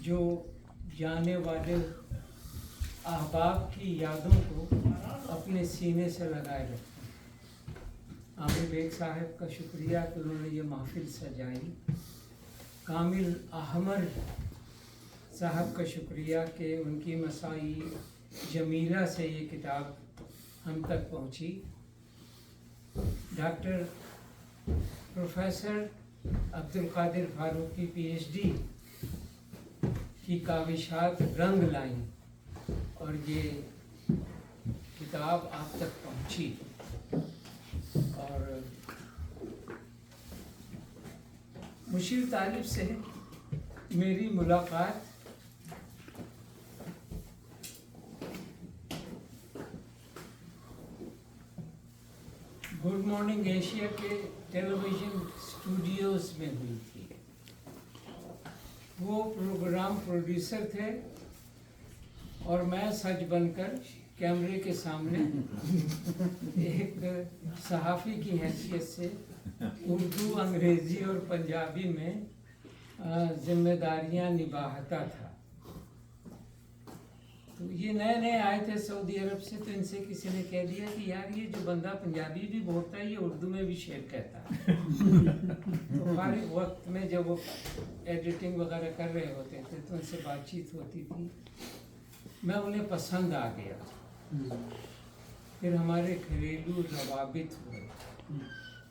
جو جانے والے احباب کی یادوں کو اپنے سینے سے لگائے رکھتے ہیں۔ عامر بیگ صاحب کا شکریہ کہ انہوں نے یہ محفل سجائی۔ کامل احمر صاحب کا شکریہ کہ ان کی مساعی جمیلہ سے یہ کتاب ہم تک پہنچی۔ Doctor professor Abdul Qadir Farooqi P H D کی کاوشات رنگ لائیں اور یہ کتاب آپ تک پہنچی۔ اور مشیر طالب سے میری ملاقات گڈ مارننگ ایشیا کے ٹیلی ویژن اسٹوڈیوز میں ہوئی تھی۔ وہ پروگرام پروڈیوسر تھے اور میں سچ بن کر کیمرے کے سامنے ایک صحافی کی حیثیت سے اردو، انگریزی اور پنجابی میں ذمہ داریاں نبھاتا تھا۔ تو یہ نئے آئے تھے سعودی عرب سے، تو ان سے کسی نے کہہ دیا کہ یار یہ جو بندہ پنجابی بھی بولتا ہے یہ اردو میں بھی شعر کہتا ہے۔ تو فارغ وقت میں جب وہ ایڈیٹنگ وغیرہ کر رہے ہوتے تھے تو ان سے بات چیت ہوتی تھی، میں انہیں پسند آ گیا۔ پھر ہمارے گھریلو روابط ہوئے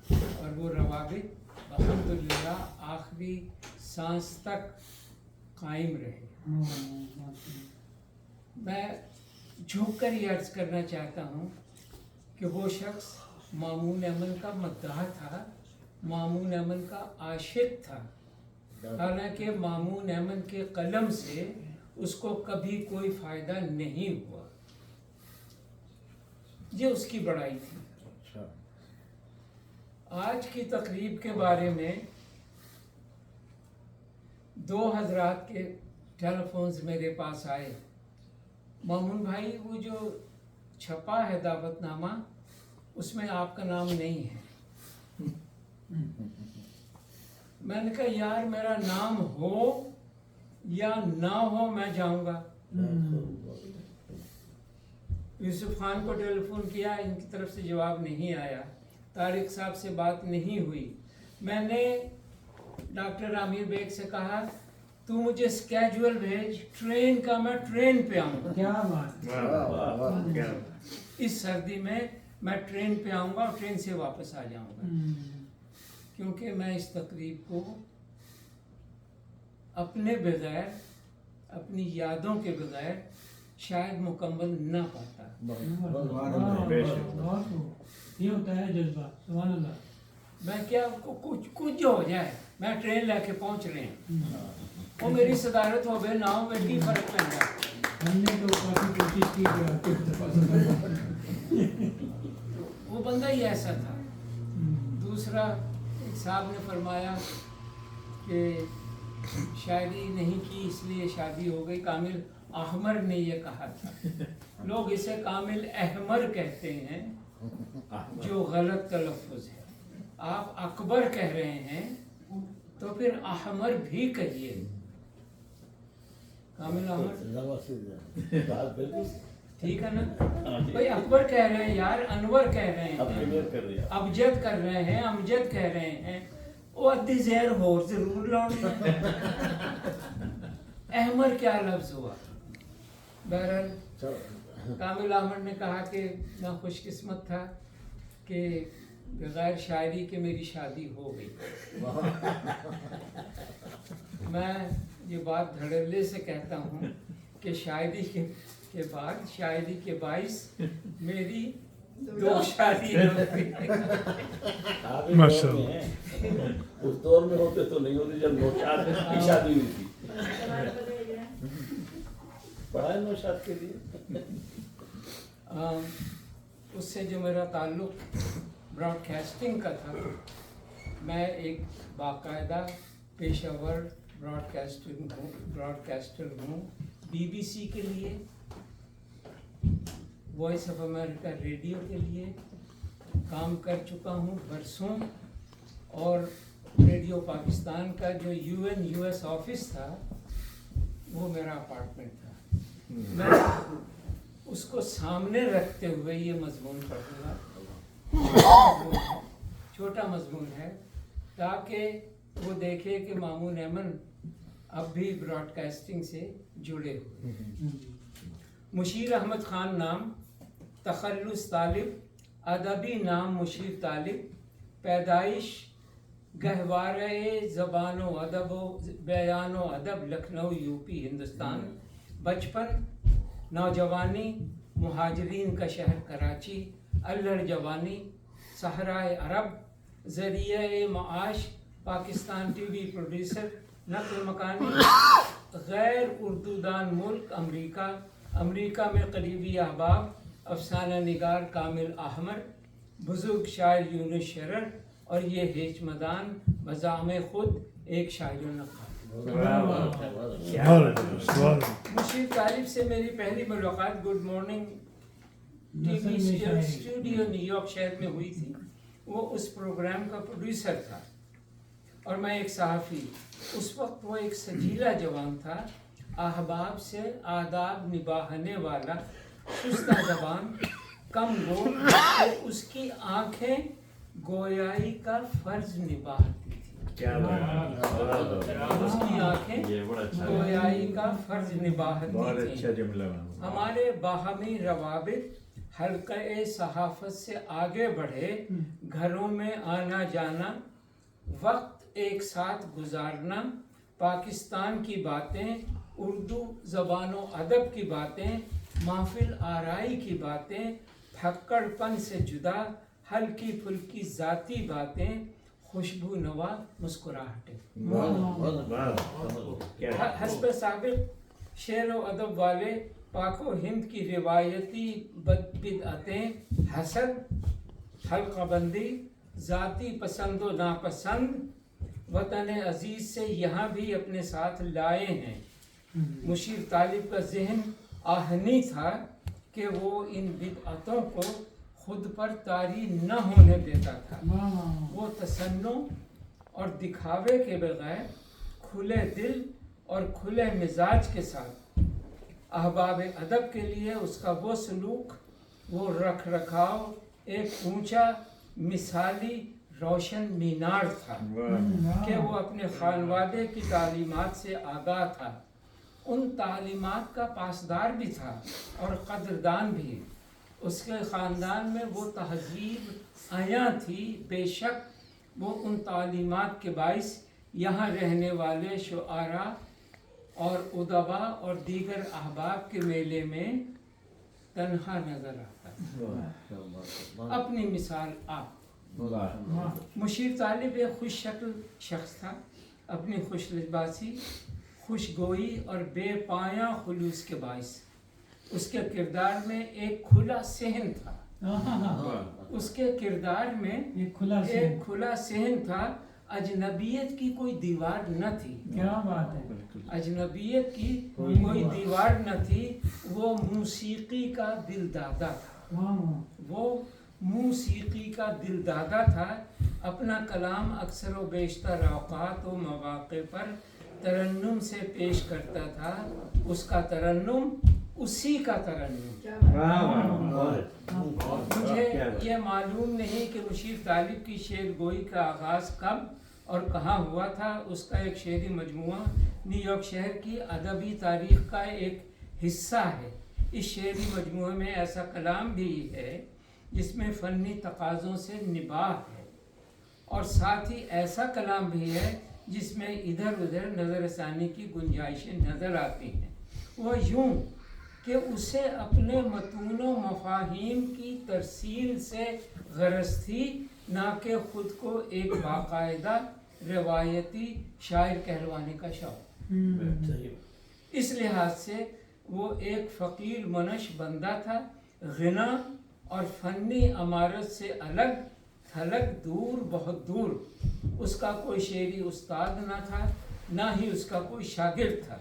اور وہ روابط الحمدللہ آخری سانس تک قائم رہے۔ میں جھک کر یہ عرض کرنا چاہتا ہوں کہ وہ شخص مامون احمد کا مداح تھا، مامون احمد کا عاشق تھا، حالانکہ مامون احمد کے قلم سے اس کو کبھی کوئی فائدہ نہیں ہوا۔ یہ اس کی بڑائی تھی۔ آج کی تقریب کے بارے میں دو حضرات کے ٹیلی فونز میرے پاس آئے۔ مامون بھائی وہ جو چھپا ہے دعوت نامہ اس میں آپ کا نام نہیں ہے۔ میں نے کہا یار میرا نام ہو یا نہ ہو میں جاؤں گا۔ یوسف خان کو ٹیلی فون کیا، ان کی طرف سے جواب نہیں آیا، طارق صاحب سے بات نہیں ہوئی۔ میں نے ڈاکٹر عامر بیگ سے کہا تو مجھے اسکیجول بھیج ٹرین کا، میں ٹرین پہ آؤں گا۔ کیا بات، اس سردی میں ٹرین پہ آؤں گا اور ٹرین سے واپس آ جاؤں گا، کیونکہ میں اس تقریب کو اپنے بغیر، اپنی یادوں کے بغیر شاید مکمل نہ پاتا۔ یہ ہوتا ہے جذبہ، سبحان اللہ۔ میں کیا کچھ ہو جائے، میں ٹرین لے کے پہنچ رہے ہیں، وہ میری صدارت ہو گئے نہ ہو میری فرق پڑ گیا۔ ہم نے تو کافی کوشش کی کہ آپ کے وہ بندہ ہی ایسا تھا۔ دوسرا ایک صاحب نے فرمایا کہ شاعری نہیں کی اس لیے شادی ہو گئی، کامل احمر نے یہ کہا تھا۔ لوگ اسے کامل احمر کہتے ہیں جو غلط تلفظ ہے۔ آپ اکبر کہہ رہے ہیں تو پھر احمر بھی کہیے۔ کامل احمر ٹھیک ہے نا؟ بھائی اکبر کہہ رہے ہیں یار، انور کہہ رہے ہیں، ابجد کر رہے ہیں، امجد کہہ رہے ہیں، وہ ادھی زہر ہور ضرور لاؤں گے. احمر کیا لفظ ہوا. بہرحال کامل احمد نے کہا کہ میں خوش قسمت تھا کہ بغیر شاعری کے میری شادی ہو گئی. میں یہ بات دھڑلے سے کہتا ہوں کہ شاعری کے بعد شاعری کے باعث میری 2 شادی ہو گئی. اس دور میں ہوتے تو نہیں ہوتی جب نوشاد کی شادی ہوئی تھی. پڑھا ہے نوشاد کے لیے. اس سے جو میرا تعلق براڈ کاسٹنگ کا تھا، میں ایک باقاعدہ پیشہ ور براڈ کاسٹر ہوں. BBC کے لیے، وائس آف امریکہ ریڈیو کے لیے کام کر چکا ہوں برسوں، اور ریڈیو پاکستان کا جو US آفس تھا وہ میرا اپارٹمنٹ تھا. میں اس کو سامنے رکھتے ہوئے یہ مضمون پڑھوں گا. چھوٹا مضمون ہے تاکہ وہ دیکھے کہ مامون ایمن اب بھی براڈ کاسٹنگ سے جڑے ہوئے. مشیر احمد خان نام، تخلص طالب، ادبی نام مشیر طالب، پیدائش گہوارہ زبان و ادب و بیان و ادب لکھنؤ UP ہندوستان. بچپن، نوجوانی مہاجرین کا شہر کراچی. الڑ جوانی صحرائے عرب. ذریعہ معاش پاکستان TV پروڈیوسر. نقل مکانی غیر اردو دان ملک امریکہ میں قریبی احباب. افسانہ نگار کامل احمد. بزرگ شاعر یونس شرر. اور یہ ہیچ مدان بزعم خود ایک شاعر و نقاد. مشیر طالب سے میری پہلی ملاقات good morning TV studio new York شہر میں ہوئی تھی. وہ اس پروگرام کا پروڈیوسر تھا اور میں ایک صحافی. اس وقت وہ ایک سجیلا جوان تھا، احباب سے آداب نباہنے والا، شستہ زبان، کم گو. اس کی آنکھیں گویائی کا فرض نبھاتی تھی. اس کی آنکھیں گویائی کا فرض نبھاتی تھی. ہمارے باہمی روابط حلقہ صحافت سے آگے بڑھے. گھروں میں آنا جانا، وقت ایک ساتھ گزارنا، پاکستان کی باتیں، اردو زبان و ادب کی باتیں، محفل آرائی کی باتیں، پھکڑ پن سے جدا ہلکی پھلکی ذاتی باتیں، خوشبو نوا مسکراہٹیں. حسب سابق شعر و ادب والے پاک و ہند کی روایتی بدعتیں، حسد، حلقہ بندی، ذاتی پسند و ناپسند وطن عزیز سے یہاں بھی اپنے ساتھ لائے ہیں. مشیر طالب کا ذہن آہنی تھا کہ وہ ان بدعتوں کو خود پر طاری نہ ہونے دیتا تھا. وہ تصنع اور دکھاوے کے بغیر کھلے دل اور کھلے مزاج کے ساتھ احباب ادب کے لیے اس کا وہ سلوک، وہ رکھ رکھاؤ ایک اونچا مثالی روشن مینار تھا کہ وہ اپنے خانوادے کی تعلیمات سے آگاہ تھا، ان تعلیمات کا پاسدار بھی تھا اور قدردان بھی. اس کے خاندان میں وہ تہذیب آیا تھی. بے شک وہ ان تعلیمات کے باعث یہاں رہنے والے شعراء اور ادبا اور دیگر احباب کے میلے میں تنہا نظر آتا. اپنی مثال آپ. مشیر طالب ایک خوش شکل شخص تھا. اپنی خوش لباسی، خوش گوئی اور بے پایاں خلوص کے باعث اس کے کردار میں ایک کھلا صحن تھا. اس کے کردار میں ایک کھلا صحن تھا. اجنبیت کی کوئی دیوار نہ تھی. کیا بات ہے. اجنبیت کی کوئی دیوار نہ تھی. وہ موسیقی کا دل دادا تھا. وہ موسیقی کا دل دادا تھا. اپنا کلام اکثر و بیشتر اوقات و مواقع پر ترنم سے پیش کرتا تھا. اس کا ترنم اسی کا ترنم. مجھے یہ معلوم نہیں کہ مشیر طالب کی شعر گوئی کا آغاز کب اور کہاں ہوا تھا اس کا ایک شعری مجموعہ نیو یارک شہر کی ادبی تاریخ کا ایک حصہ ہے۔ اس شعری مجموعے میں ایسا کلام بھی ہے جس میں فنی تقاضوں سے نباہ ہے، اور ساتھ ہی ایسا کلام بھی ہے جس میں ادھر ادھر نظر ثانی کی گنجائشیں نظر آتی ہیں۔ وہ یوں کہ اسے اپنے متون و مفاہیم کی ترسیل سے غرض تھی، نہ کہ خود کو ایک باقاعدہ روایتی شاعر کہلوانے کا شوق۔ اس لحاظ سے وہ ایک فقیر منش بندہ تھا، غنا اور فنی امارت سے الگ تھلگ دور، بہت دور۔ اس کا کوئی شعری استاد نہ تھا، نہ ہی اس کا کوئی شاگرد تھا۔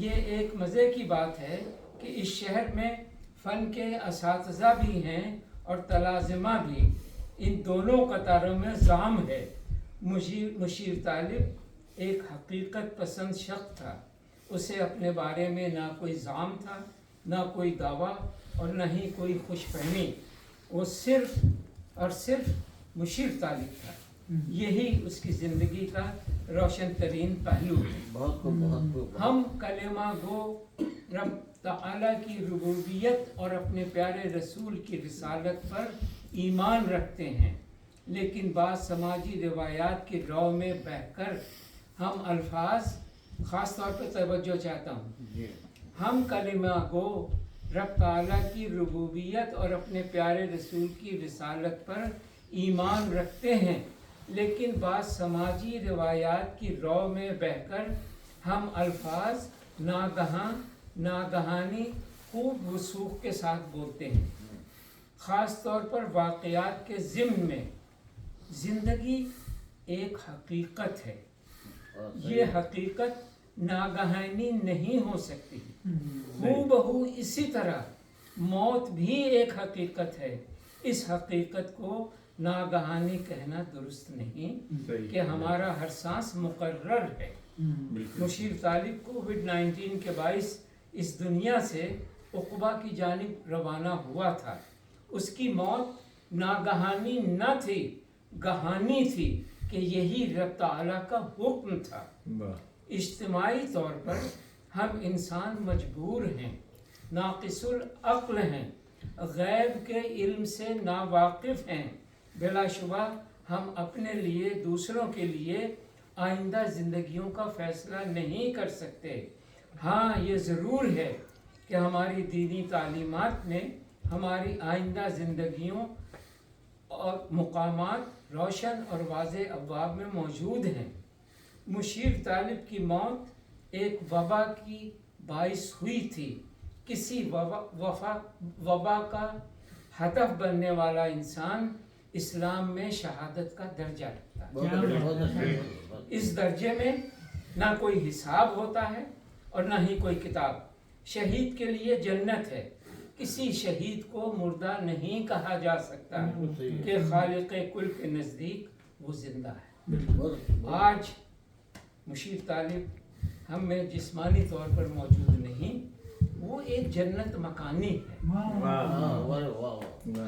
یہ ایک مزے کی بات ہے کہ اس شہر میں فن کے اساتذہ بھی ہیں اور تلازمہ بھی، ان دونوں قطاروں میں زام ہے۔ مشیر طالب ایک حقیقت پسند شخص تھا، اسے اپنے بارے میں نہ کوئی زام تھا، نہ کوئی دعویٰ اور نہ ہی کوئی خوش فہمی۔ وہ صرف اور صرف مشیر طالب تھا۔ یہی اس کی زندگی کا روشن ترین پہلو ہے۔ ہم کلمہ گو رب تعالیٰ کی ربوبیت اور اپنے پیارے رسول کی رسالت پر ایمان رکھتے ہیں، لیکن بعض سماجی روایات کی رو میں بہہ کر ہم الفاظ، خاص طور پہ توجہ چاہتا ہوں، ہم کلمہ گو رب تعالیٰ کی ربوبیت اور اپنے پیارے رسول کی رسالت پر ایمان رکھتے ہیں، لیکن بعض سماجی روایات کی رو میں بہہ کر ہم الفاظ ناگہاں ناگہانی خوب وسوخ کے ساتھ بولتے ہیں، خاص طور پر واقعات کے ضمن میں۔ زندگی ایک حقیقت ہے، یہ حقیقت ناگہانی نہیں ہو سکتی۔ ہو بہو اسی طرح موت بھی ایک حقیقت ہے۔ اس حقیقت کو ناگہانی کہنا درست نہیں کہ ہمارا ہر سانس مقرر ہے۔ مشیر طالب کووڈ-19 کے باعث اس دنیا سے عقبہ کی جانب روانہ ہوا تھا۔ اس کی موت ناگہانی نہ تھی، گہانی تھی کہ یہی رب تعالیٰ کا حکم تھا۔ اجتماعی طور پر ہم انسان مجبور ہیں، ناقص العقل ہیں، غیب کے علم سے ناواقف ہیں۔ بلا شبہ ہم اپنے لیے، دوسروں کے لیے آئندہ زندگیوں کا فیصلہ نہیں کر سکتے۔ ہاں یہ ضرور ہے کہ ہماری دینی تعلیمات نے ہماری آئندہ زندگیوں اور مقامات روشن اور واضح ابواب میں موجود ہیں۔ مشیر طالب کی موت ایک وبا کی باعث ہوئی تھی۔ کسی وبا کا ہدف بننے والا انسان اسلام میں شہادت کا درجہ رکھتا ہے۔ اس درجے میں نہ کوئی حساب ہوتا ہے اور نہ ہی کوئی کتاب۔ شہید کے لیے جنت ہے۔ کسی شہید کو مردہ نہیں کہا جا سکتا کہ خالق کل کے نزدیک وہ زندہ ہے۔ آج مشیر طالب ہم میں جسمانی طور پر موجود نہیں، وہ ایک جنت مکانی ہے۔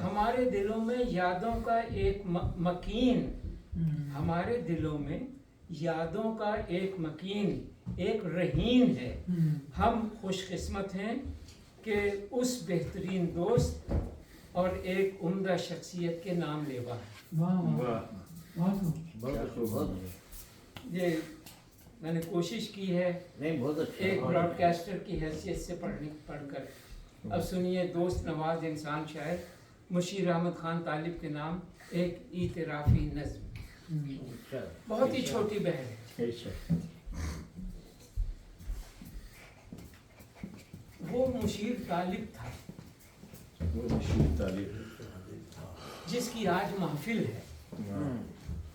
ہمارے دلوں میں یادوں کا ایک مکین، ہمارے دلوں میں یادوں کا ایک مکین، ایک رہین ہے۔ ہم خوش قسمت ہیں کہ اس بہترین دوست اور ایک عمدہ شخصیت کے نام لیوا ہے۔ یہ میں نے کوشش کی ہے ایک براڈ کاسٹر کی حیثیت سے پڑھ کر۔ اب سنیے دوست نواز انسان شاعر مشیر احمد خان طالب کے نام ایک اعترافی نظم، بہت ہی چھوٹی بہر ہے۔ وہ مشیر طالب تھا جس کی آج محفل ہے،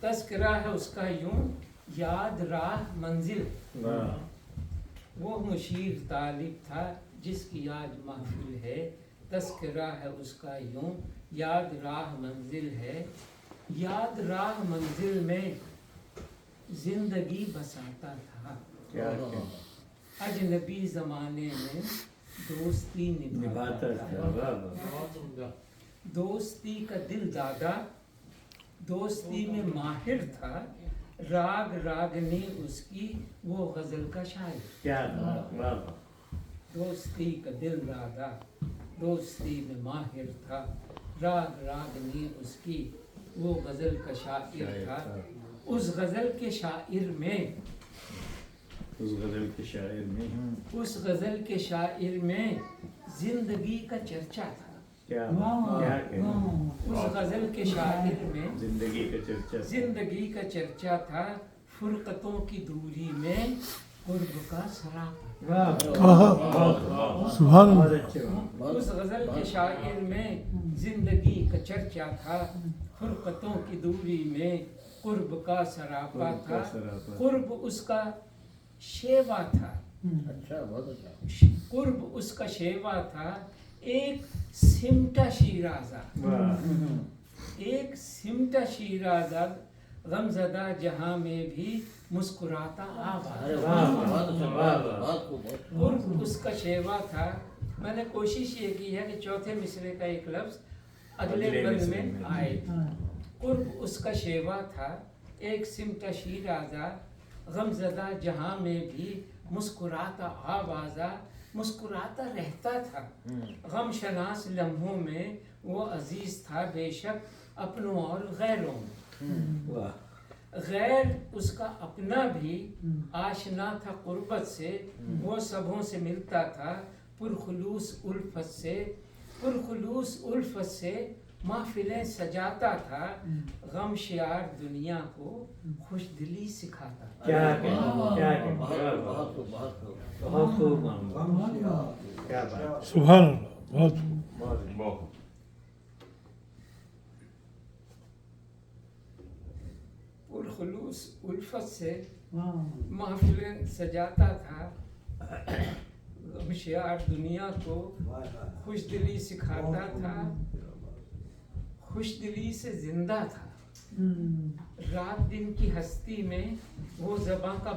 تذکرہ ہے اس کا یوں یاد راہ منزل۔ وہ مشیر طالب تھا جس کی آج محفل ہے، تذکرہ ہے اس کا یوں یاد راہ منزل ہے۔ یاد راہ منزل میں زندگی بساتا تھا، اجنبی زمانے میں دوستی نبھاتا تھا۔ دوستی کا دل دادا، دوستی میں ماہر تھا، راگ راگنی اس کی وہ غزل کا شاعر. کیا بات. دوستی کا دل راگا دوستی میں ماہر تھا. راگ راگنی اس کی وہ غزل کا شاعر تھا. اس غزل کے شاعر میں اس غزل کے شاعر میں اس غزل کے شاعر میں زندگی کا چرچا تھا. کیا اس غزل کے شاعر میں زندگی کا چرچا تھا. فرقتوں کی دوری میں قرب کا سراپا. سبحان اللہ. اس غزل کے شاعر میں زندگی کا چرچا تھا. فرقتوں کی دوری میں قرب کا سراپا تھا. قرب اس کا شیوا تھا. اچھا بہت اچھا. قرب اس کا شیوا تھا. ایک سمٹا شیرازہ ایک سمٹا شیرازہ غمزدہ جہاں میں بھی مسکراتا آواز. قرب اس کا شیوا تھا. میں نے کوشش یہ کی ہے کہ چوتھے مصرے کا ایک لفظ اگلے بند میں آئے. قرب اس کا شیوا تھا. ایک سمٹا شیرازہ غمزدہ جہاں میں بھی مسکراتا آوازہ. مسکراتا رہتا تھا. غم شناس لمحوں میں وہ عزیز تھا بے شک اپنوں اور غیروں میں. غیر اس کا اپنا بھی آشنا تھا قربت سے. وہ سبوں سے ملتا تھا پرخلوص الفت سے. پرخلوص الفت سے محفلیں سجاتا تھا. غم شیار دنیا کو خوش دلی سکھاتا. سبحان اللہ. بہت پرخلوص الفت سے محفلیں سجاتا تھا. غم شیار دنیا کو خوش دلی سکھاتا تھا. خوش دلی سے زندہ تھا. رات دن کی ہستی میں وہ زباں کا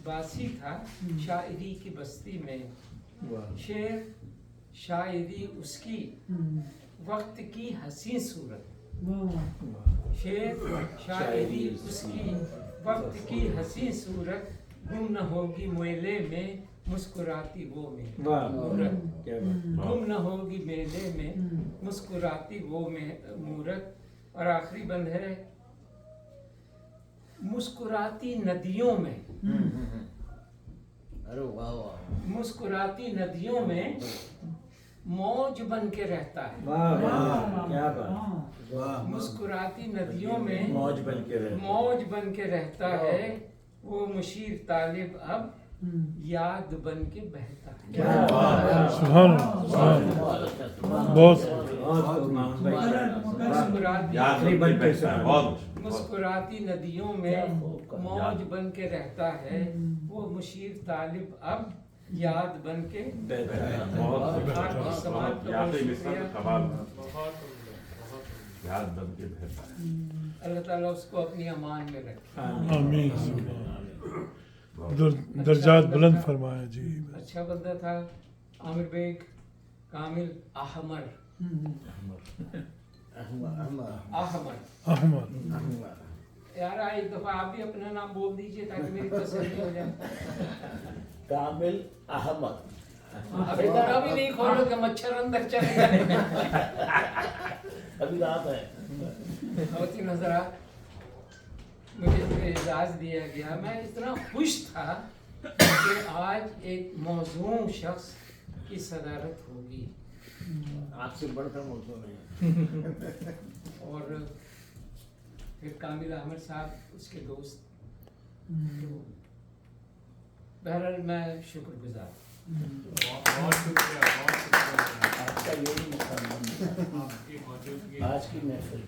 باسی تھا. شاعری کی بستی میں شعر شاعری اس کی وقت کی حسین صورت. شعر شاعری اس کی وقت کی حسین صورت. گم نہ ہوگی میلے میں مسکراتی وہ مورت. گم نہ ہوگی میلے میں مسکراتی وہ مورت. اور آخری بند ہے مسکراتی ندیوں میں. مسکراتی ندیوں میں موج بن کے رہتا ہے. مسکراتی ندیوں میں موج بن کے رہتا ہے. وہ مشیر طالب اب یاد بن کے بہتا ہے. مسکراتی ندیوں میں موج بن کے رہتا ہے. وہ مشیر طالب اب یاد بن کے بہتا ہے. اللہ تعالیٰ اس کو اپنی امان میں رکھے. آمین. درجات بلند فرمایا. جی اچھا بندہ تھا. عامر بیگ کامل احمر. یار ایک دفعہ آپ بھی اپنا نام بول دیجئے تاکہ میری تسلی ہو جائے. کامل احمد. ابھی تک بھی نہیں کھولو کہ مچھر اندر چلے جائے. ابھی رات ہے. ہوتی نظرات مجھے اعزاز دیا گیا. میں اتنا خوش تھا کہ آج ایک موزوں شخص کی صدارت ہوگی. آپ سے بڑھ کر موضوع نہیں. اور پھر کامل احمد صاحب اس کے دوست. بہرحال میں شکر گزار. بہت شکریہ. آپ کا یہی مقام آج کی محفل.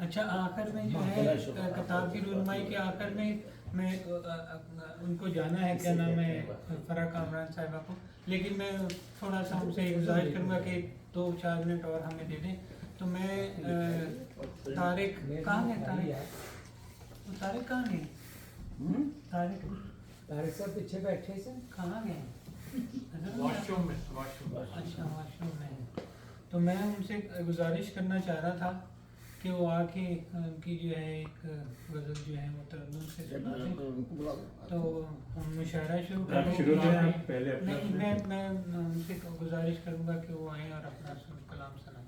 اچھا آخر میں جو ہے کتاب کی رونمائی کے آخر میں ان کو جانا ہے کیا نام ہے فرح کامران صاحبہ کو. لیکن میں تھوڑا سا ان سے گزارش کروں گا کہ 2-4 منٹ اور ہمیں دے دیں. تو میں طارق کہاں ہے؟ طارق کہاں ہے؟ طارق صاحب پیچھے بیٹھے سے کہاں گئے؟ واش روم میں. اچھا واش روم میں. تو میں ان سے گزارش کرنا چاہ رہا تھا کہ وہ آ کے ان کی جو ہے ایک غزل جو ہے وہ ترنم سے سنا دیں تو ہم مشاعرہ شروع کریں گے. نہیں میں ان سے گزارش کروں گا کہ وہ آئیں اور اپنا کلام سنائیں.